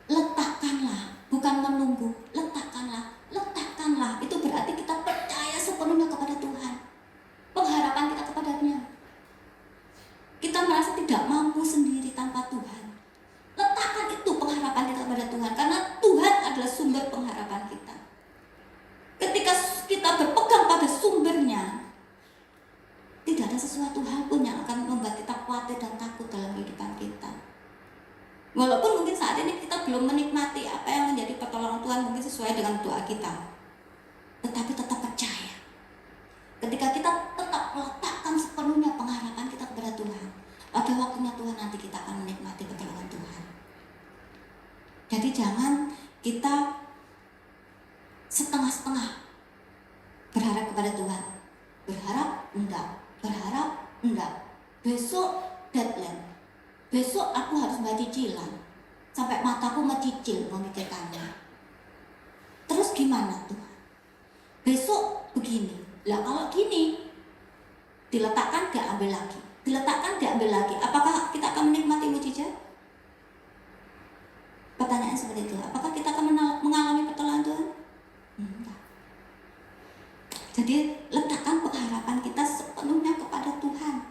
letakkanlah, bukan menunggu, letakkanlah. Itu berarti kita percaya sepenuhnya kepada Tuhan. Pengharapan kita kepadanya. Kita merasa tidak mampu sendiri tanpa Tuhan. Letakkan itu pengharapan kita kepada Tuhan, karena Tuhan adalah sumber pengharapan kita. Ketika kita berpegang pada sumbernya, tidak ada sesuatu hal pun yang akan membuat kita khawatir dan takut dalam kehidupan kita. Walaupun mungkin saat ini kita belum menikmati apa yang menjadi pertolongan Tuhan, mungkin sesuai dengan doa kita, tetapi tetap percaya. Ketika kita tetap meletakkan sepenuhnya pengharapan kita kepada Tuhan, pada waktunya Tuhan nanti kita akan menikmati pertolongan Tuhan. Jadi jangan kita setengah-setengah berharap kepada Tuhan. Berharap enggak. Besok deadline. Besok aku harus bayar cicilan. Sampai mataku mencicil memikirkannya. Terus gimana Tuhan? Besok begini. Lah kalau gini, diletakkan diambil lagi. Apakah kita akan menikmati mujizat? Pertanyaan seperti itu. Apakah kita akan mengalami pertolongan Tuhan? Enggak. Jadi letakkan pengharapan kita sepenuhnya kepada Tuhan.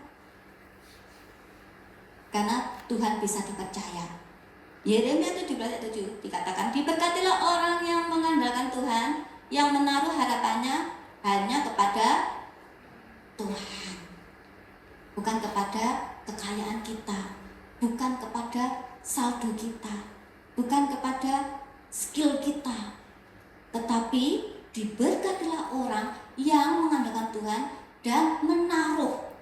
Karena Tuhan bisa dipercaya. Yeremia 17:7 dikatakan, diberkatilah orang yang mengandalkan Tuhan, yang menaruh harapannya hanya kepada Tuhan, bukan kepada kekayaan kita, bukan kepada saldo kita, bukan kepada skill kita, tetapi diberkatilah orang yang mengandalkan Tuhan dan menaruh,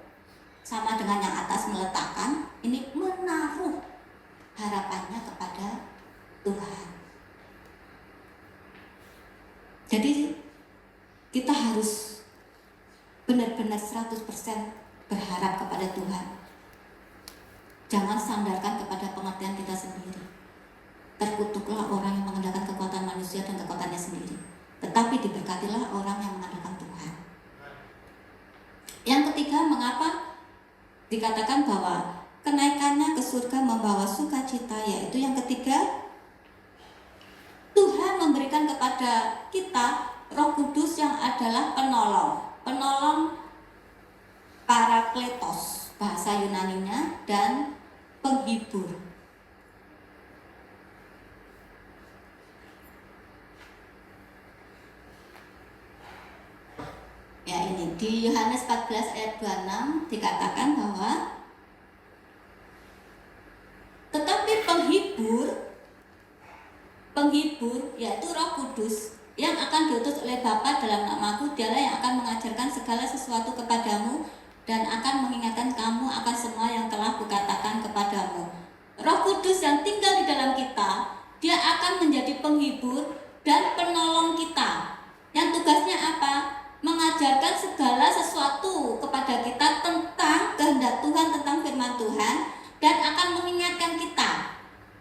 sama dengan yang atas meletakkan, ini menaruh harapannya kepada Tuhan. Jadi kita harus benar-benar 100% berharap kepada Tuhan. Jangan sandarkan kepada pengertian kita sendiri. Terkutuklah orang yang mengandalkan kekuatan manusia dan kekuatannya sendiri, tetapi diberkatilah orang yang mengandalkan Tuhan. Yang ketiga, mengapa dikatakan bahwa kenaikannya ke surga membawa sukacita, yaitu yang ketiga, Tuhan memberikan kepada kita Roh Kudus yang adalah penolong parakletos bahasa Yunaninya, dan penghibur. Ya, ini di Yohanes 14 ayat 26 dikatakan bahwa tetapi penghibur yaitu Roh Kudus yang akan diutus oleh Bapa dalam namaku, dialah yang akan mengajarkan segala sesuatu kepadamu dan akan mengingatkan kamu akan semua yang telah kukatakan kepadamu. Roh Kudus yang tinggal di dalam kita, dia akan menjadi penghibur dan penolong kita, yang tugasnya apa? Mengajarkan segala sesuatu kepada kita tentang kehendak Tuhan, tentang firman Tuhan, dan akan mengingatkan kita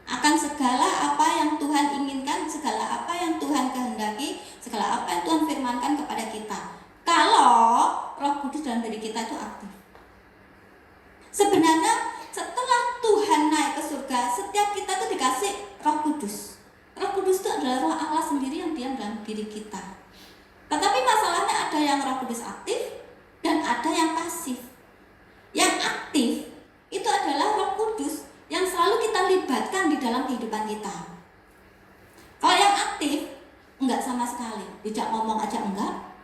akan segala apa yang Tuhan inginkan, segala apa yang Tuhan kehendaki, segala apa yang Tuhan firmankan kepada kita. Kalau Roh Kudus dalam diri kita itu aktif. Sebenarnya setelah Tuhan naik ke surga, setiap kita itu dikasih Roh Kudus. Roh Kudus itu adalah Roh Allah sendiri yang diam dalam diri kita. Tetapi masalahnya ada yang Roh Kudus aktif dan ada yang pasif. Yang aktif itu adalah Roh Kudus yang selalu kita libatkan di dalam kehidupan kita. Kalau yang aktif, enggak sama sekali, tidak ngomong aja enggak.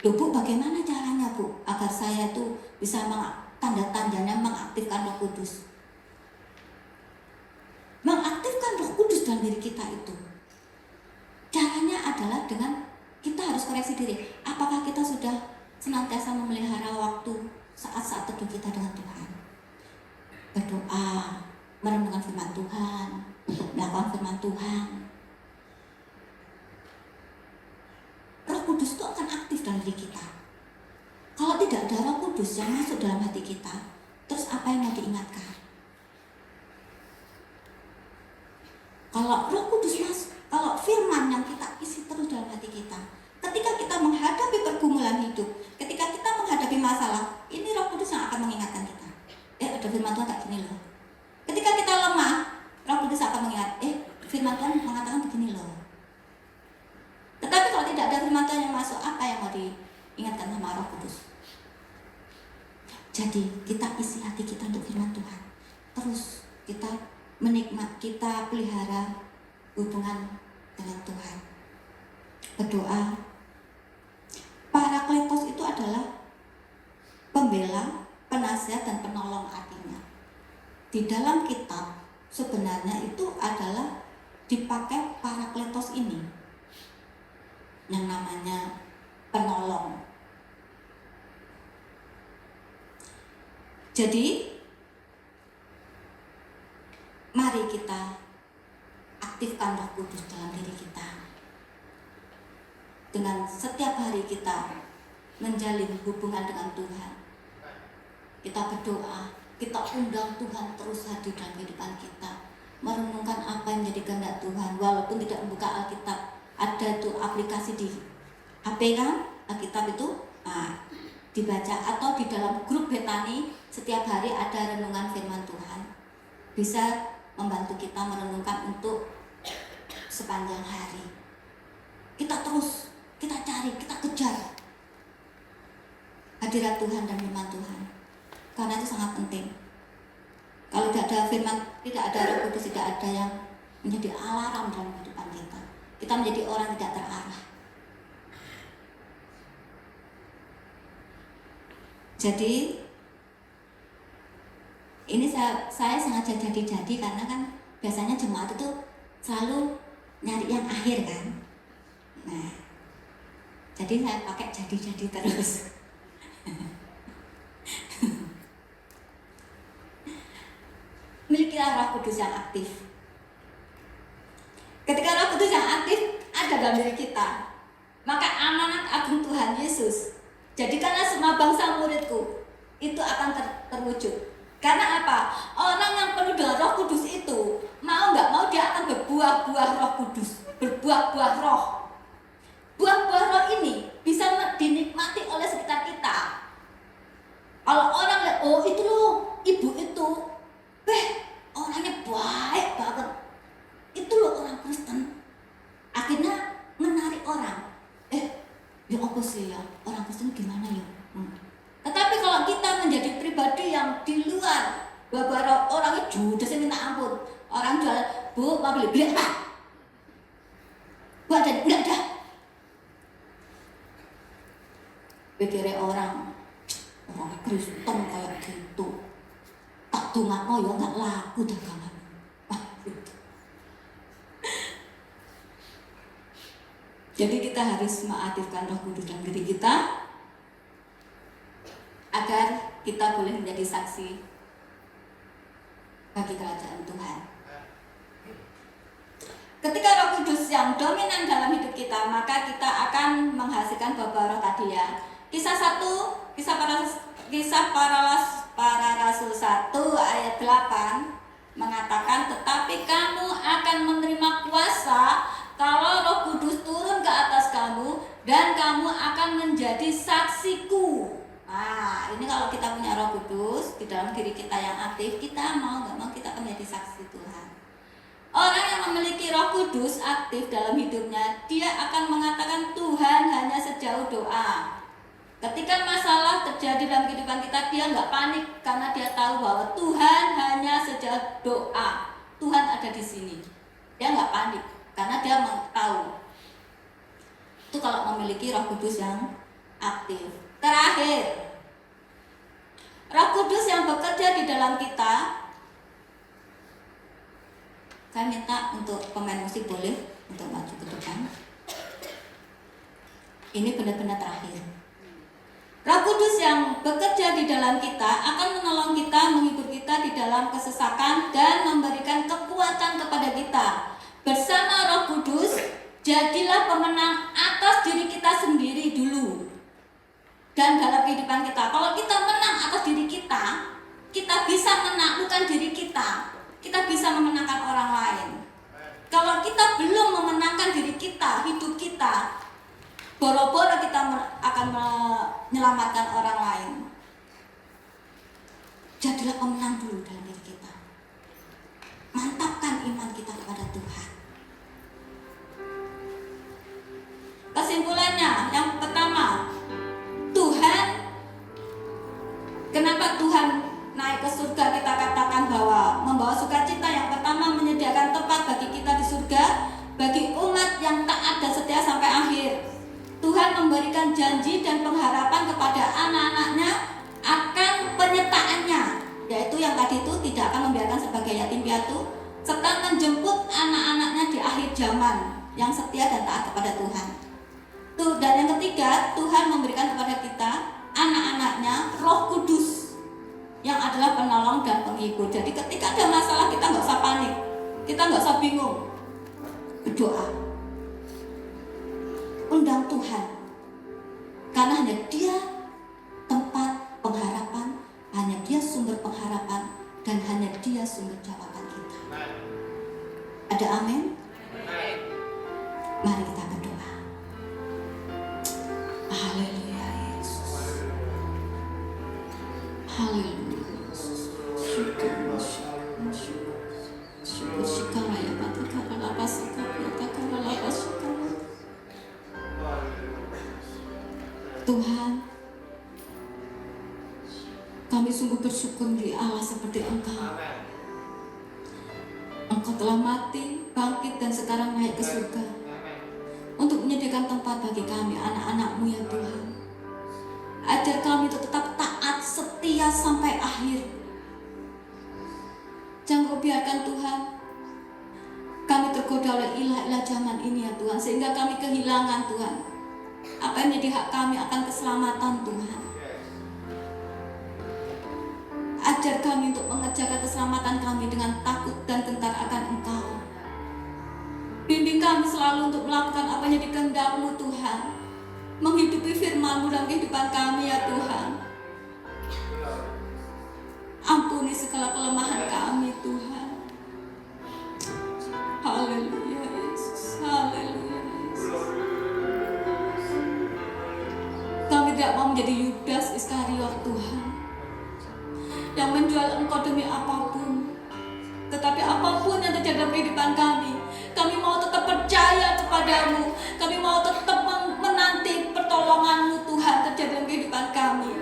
Loh Bu, bagaimana caranya Bu agar saya tuh bisa tanda-tandanya mengaktifkan Roh Kudus? Mengaktifkan Roh Kudus dalam diri kita itu, caranya adalah dengan kita harus koreksi diri. Apakah kita sudah senantiasa memelihara waktu saat-saat teduh kita dengan Tuhan? Berdoa, merenungkan firman Tuhan, melakukan firman Tuhan. Roh Kudus itu akan aktif dalam diri kita. Kalau tidak ada Roh Kudus yang masuk dalam hati kita, terus apa yang mau diingatkan? Kalau Roh Kudus masuk, kalau firman yang kita isi terus dalam hati kita, ketika kita menghadapi pergumulan hidup, ketika kita menghadapi masalah, ini Roh Kudus yang akan mengingatkan kita. Ada firman Tuhan kayak gini loh. Ketika kita lemah, Roh Kudus akan mengingat, firman Tuhan mengatakan begini loh. Tetapi kalau tidak ada firman Tuhan yang masuk, apa yang mau diingatkan sama Roh Kudus? Jadi kita isi hati kita untuk firman Tuhan. Terus kita kita pelihara hubungan dengan Tuhan. Berdoa. Parakletos itu adalah pembela, penasihat, dan penolong artinya. Di dalam kitab sebenarnya itu adalah dipakai parakletos ini, yang namanya penolong. Jadi mari kita aktifkan Roh Kudus dalam diri kita. Dengan setiap hari kita menjalin hubungan dengan Tuhan, kita berdoa, kita undang Tuhan terus hadir dalam kehidupan kita, merenungkan apa yang menjadi kehendak Tuhan. Walaupun tidak membuka Alkitab, ada tuh aplikasi di HP kan, Alkitab itu dibaca, atau di dalam grup Betani setiap hari ada renungan firman Tuhan, bisa membantu kita merenungkan untuk sepanjang hari. Kita terus, kita cari, kita kejar hadirat Tuhan dan firman Tuhan, karena itu sangat penting. Kalau tidak ada firman, tidak ada Roh Kudus, tidak ada yang menjadi alarm dalam kehidupan kita. kita menjadi orang tidak terarah. Jadi ini saya sengaja jadi karena kan biasanya jemaat itu selalu nyari yang akhir kan. Nah, jadi saya pakai jadi terus. Milikilah Roh Kudus yang aktif. Ketika Roh Kudus yang aktif ada dalam diri kita, maka amanat agung Tuhan Yesus, jadikanlah semua bangsa muridku, itu akan terwujud. Karena apa? Orang yang penuh dengan Roh Kudus itu mau nggak mau dia akan berbuah-buah Roh Kudus, berbuah-buah Roh. Buah-buah Roh ini bisa dinikmati oleh sekitar kita. Kalau orang lihat, oh itu loh, ibu itu, orangnya baik banget, itu loh orang Kristen. Akhirnya menarik orang. Ya apa sih ya, orang Kristen gimana ya? Tetapi kalau kita menjadi pribadi yang di luar, bahwa orangnya judes minta ampun, orang jual, bu mau beli apa? Bu ada, enggak ada. Pikirnya orang Kristen kayak gitu, tak tunggu ya nggak laku dagangan. Jadi kita harus mengaktifkan Roh Kudus dalam diri kita agar kita boleh menjadi saksi bagi kerajaan Tuhan. Ketika Roh Kudus yang dominan dalam hidup kita, maka kita akan menghasilkan buah roh tadi ya. Kisah para Rasul 1 ayat 8 mengatakan, tetapi kamu akan menerima kuasa kalau Roh Kudus turun ke atas kamu, dan kamu akan menjadi saksiku. Nah, ini kalau kita punya Roh Kudus di dalam diri kita yang aktif, kita mau nggak mau kita akan menjadi saksi Tuhan. Orang yang memiliki Roh Kudus aktif dalam hidupnya, dia akan mengatakan Tuhan hanya sejauh doa. Ketika masalah terjadi dalam kehidupan kita, dia nggak panik karena dia tahu bahwa Tuhan hanya sejauh doa. Tuhan ada di sini. Dia nggak panik karena dia tahu. Itu kalau memiliki Roh Kudus yang aktif. Terakhir, Roh Kudus yang bekerja di dalam kita. Saya minta untuk pemain musik boleh untuk maju ke depan. Ini benar-benar terakhir. Roh Kudus yang bekerja di dalam kita akan menolong kita, menghibur kita di dalam kesesakan dan memberikan kekuatan kepada kita. Bersama Roh Kudus, jadilah pemenang atas diri kita sendiri dulu. Dan dalam kehidupan kita, kalau kita menang atas diri kita bisa menaklukkan diri kita. Kita bisa memenangkan orang lain. Kalau kita belum memenangkan diri kita, hidup kita, boro-boro kita akan menyelamatkan orang lain. Jadilah pemenang dulu dalam diri kita. Mantapkan iman kita kepada Tuhan. Kesimpulannya, yang pertama, Tuhan, kenapa Tuhan naik ke surga? Kita katakan bahwa membawa sukacita, yang pertama menyediakan tempat bagi kita di surga, bagi umat yang taat dan setia sampai akhir. Tuhan memberikan janji dan pengharapan kepada anak-anaknya akan penyertaannya, yaitu yang tadi itu tidak akan membiarkan sebagai yatim piatu, serta menjemput anak-anaknya di akhir zaman yang setia dan taat kepada Tuhan. Dan yang ketiga, Tuhan memberikan kepada kita anak-anaknya Roh Kudus yang adalah penolong dan penghibur. Jadi ketika ada masalah, kita nggak usah panik, kita nggak usah bingung, berdoa, undang Tuhan, karena hanya Dia tempat pengharapan, hanya Dia sumber pengharapan, dan hanya Dia sumber jawaban kita. Ada amin? Mari kita berdoa. Haleluya Yesus. Haleluya Yesus. Syukur syukur ya Bapak, karena apa Tuhan, kami sungguh bersyukur di Allah seperti Engkau. Engkau telah mati, bangkit, dan sekarang naik ke surga. menjadikan tempat bagi kami anak-anak-Mu ya Tuhan. Ajar kami untuk tetap taat setia sampai akhir. Jangan Kau biarkan Tuhan kami tergoda oleh ilah-ilah zaman ini ya Tuhan, sehingga kami kehilangan Tuhan apa yang menjadi hak kami akan keselamatan Tuhan. Ajar kami untuk mengejar keselamatan kami dengan takut dan gentar akan Engkau. Bimbing kami selalu untuk melakukan apa yang dikehendak-Mu Tuhan, menghidupi firman-Mu dalam kehidupan kami ya Tuhan. Ampuni segala kelemahan kami Tuhan. Haleluya Yesus, haleluya Yesus. Kami tidak mau menjadi Yudas Iskariot Tuhan, yang menjual Engkau demi apapun. Tetapi apapun yang terjadi dalam kehidupan kami mau tetap percaya kepadamu. Kami mau tetap menanti pertolongan-Mu Tuhan terjadi dalam kehidupan kami.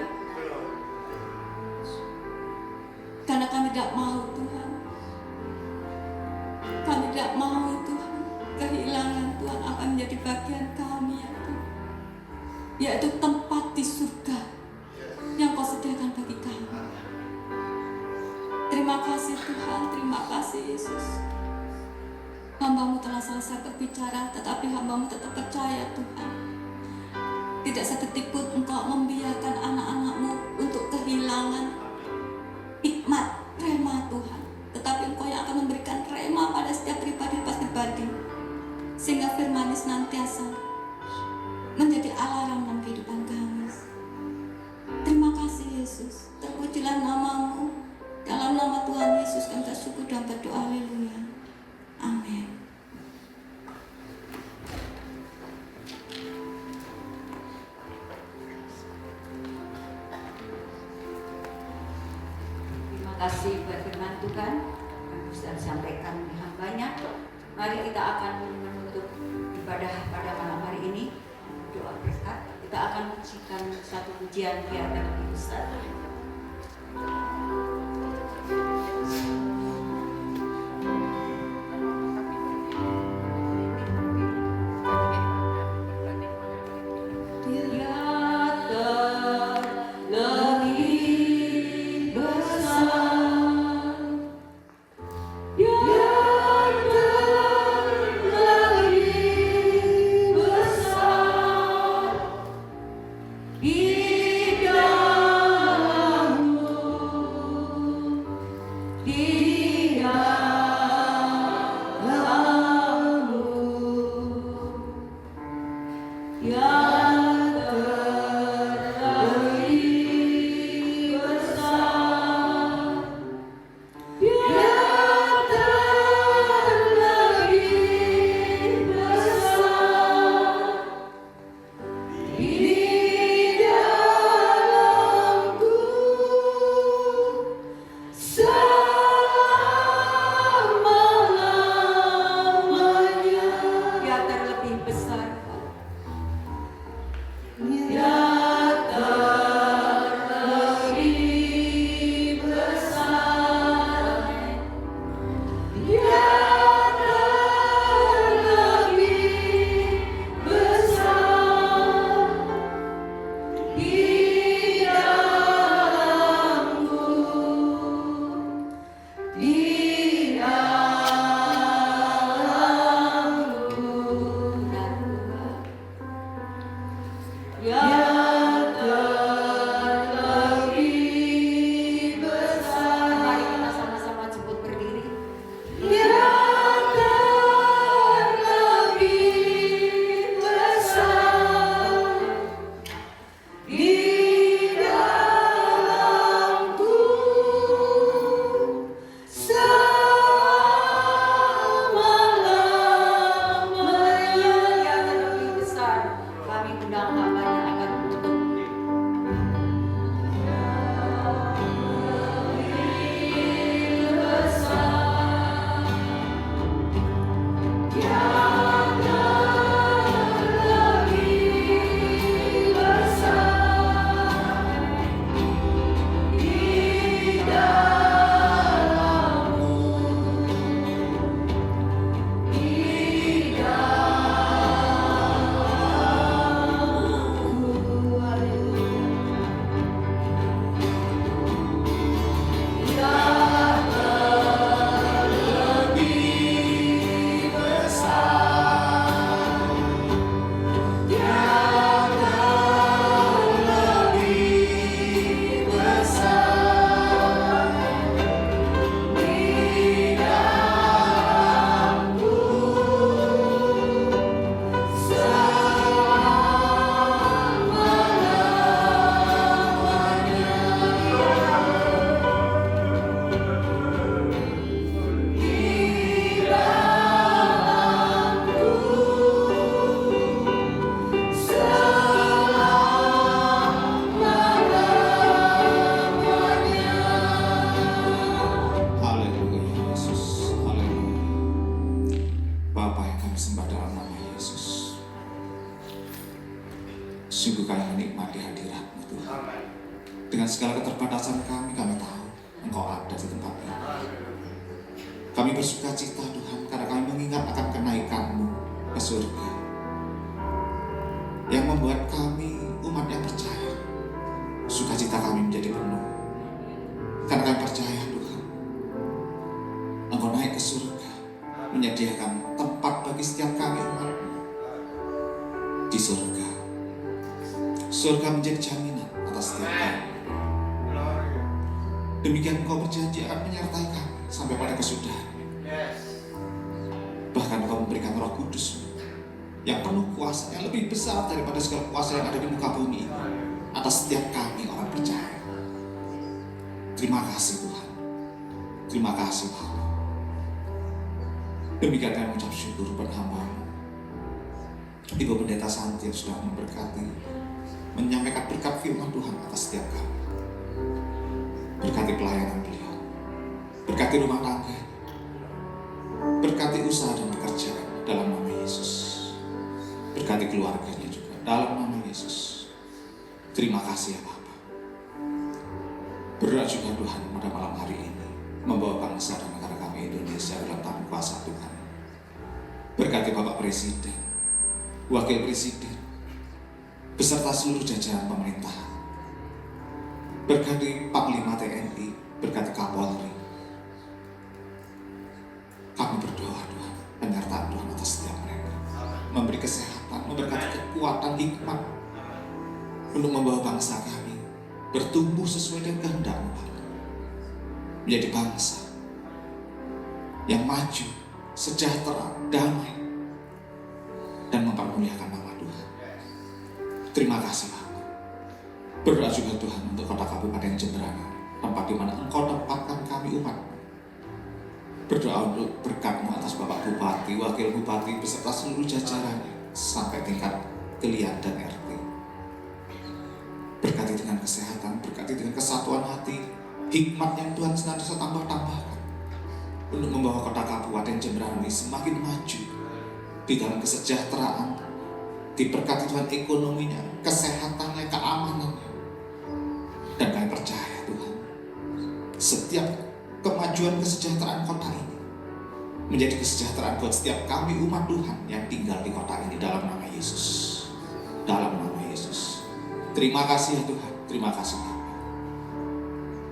Karena kami tidak mau Tuhan, kami tidak mau Tuhan kehilangan Tuhan apa yang menjadi bagian kami ya Tuhan, yaitu tempat di surga yang Kau sediakan bagi kami. Terima kasih Tuhan, terima kasih Yesus. Hamba-Mu telah selesai berbicara, tetapi hamba-Mu tetap percaya Tuhan, tidak sedetik pun Engkau membiarkan anak-anak-Mu untuk kehilangan hikmat rema Tuhan, tetapi Engkau yang akan memberikan rema pada setiap pribadi, sehingga firman-Mu senantiasa menjadi alarm dalam kehidupan kami. Terima kasih Yesus, terpujilah nama-Mu. Dalam nama Tuhan Yesus kami bersyukur dan berdoa, haleluya, amin. Terima kasih buat firman Tuhan yang sudah disampaikan oleh hambanya. Mari kita akan menutup ibadah pada malam hari ini doa berkat. Kita akan menyaksikan satu pujian biarkan lebih besar. Di dalam Sungguh kami menikmati hadirat-Mu Tuhan. Amin. Dengan segala keterbatasan kami tahu Engkau ada di tempat ini. Kami bersuka cita Tuhan karena kami mengingat akan kenaikan-Mu ke surga, yang membuat kami umat yang percaya sukacita kami menjadi penuh. Karena kami percaya Tuhan, Engkau naik ke surga, menyediakan tempat bagi setiap kami umat-Mu di surga. Surga menjadi jaminan atas setiap kami. Demikian Engkau berjanji akan menyertai kami sampai pada kesudahan. Bahkan Engkau memberikan Roh Kudus yang penuh kuasa, yang lebih besar daripada segala kuasa yang ada di muka bumi ini atas setiap kami orang percaya. Terima kasih Tuhan. Terima kasih Tuhan. Demikian kami mengucap syukur pada hamba-Mu Ibu Pendeta Santi yang sudah memberkati, menyampaikan berkat firman Tuhan atas setiap kami. Berkati pelayanan beliau, berkati rumah tangga, berkati usaha dan pekerjaan dalam nama Yesus. Berkati keluarganya juga dalam nama Yesus. Terima kasih ya Bapa. Berdoa juga Tuhan pada malam hari ini membawa bangsa dan negara kami Indonesia dalam tangan kuasa Tuhan. Berkati Bapak Presiden, Wakil Presiden, beserta seluruh jajaran pemerintahan. Berkati Panglima TNI, berkati Kapolri. Kami berdoa Tuhan, penyertaan Tuhan atas setiap mereka, memberi kesehatan, memberkati kekuatan, hikmat untuk membawa bangsa kami bertumbuh sesuai dengan kehendak-Mu, menjadi bangsa yang maju, sejahtera, damai, dan mempermuliakan nama Tuhan. Terima kasih Bapak. Berdoa juga Tuhan untuk kota Kabupaten Jemberana, tempat di mana Engkau tempatkan kami umat-Mu. Berdoa untuk berkat-Mu atas Bapak Bupati, Wakil Bupati, beserta seluruh jajarannya sampai tingkat Kelian dan RT. Berkati dengan kesehatan, berkati dengan kesatuan hati, hikmat yang Tuhan senantiasa tambah-tambahkan untuk membawa kota Kabupaten Jemberana ini semakin maju di dalam kesejahteraan, diberkati Tuhan ekonominya, kesehatannya, keamanannya. Dan kami percaya Tuhan, setiap kemajuan kesejahteraan kota ini menjadi kesejahteraan buat setiap kami umat Tuhan yang tinggal di kota ini dalam nama Yesus. Dalam nama Yesus. Terima kasih ya Tuhan, terima kasih Bapak.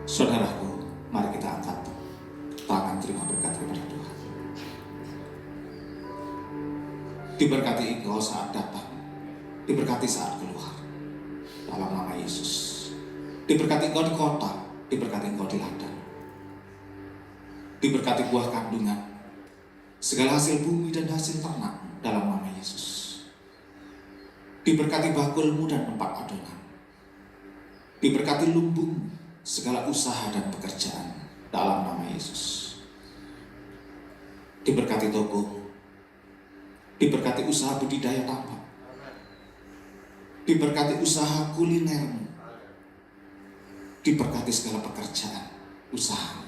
Saudaraku, mari kita angkat tangan terima berkat kepada Tuhan. Diberkati Engkau saat datang, diberkati saat keluar, dalam nama Yesus. Diberkati Engkau di kota, diberkati Engkau di ladang, diberkati buah kandungan, segala hasil bumi dan hasil ternak dalam nama Yesus. Diberkati bakulmu dan tempat adonan, diberkati lumbung, segala usaha dan pekerjaan dalam nama Yesus. Diberkati toko, diberkati usaha budidaya tambak, diberkati usaha kulinermu, diberkati segala pekerjaan, usaha.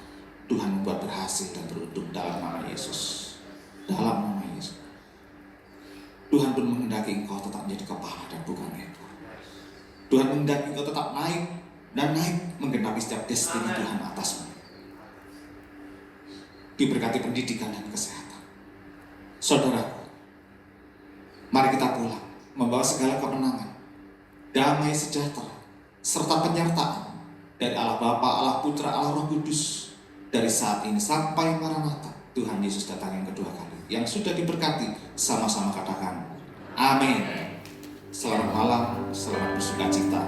Tuhan membuat berhasil dan beruntung dalam nama Yesus. Dalam nama Yesus. Tuhan pun menghendaki engkau tetap menjadi kepala dan bukan ekor. Tuhan menghendaki engkau tetap naik dan naik menggenapi setiap destiny Tuhan atasmu. Diberkati pendidikan dan kesehatan. Saudaraku, mari kita pulang membawa segala kemenangan, damai sejahtera, serta penyertaan dari Allah Bapa, Allah Putra, Allah Roh Kudus dari saat ini sampai Maranatha Tuhan Yesus datang yang kedua kali. Yang sudah diberkati sama-sama katakan amin. Selamat malam, selamat bersuka cita.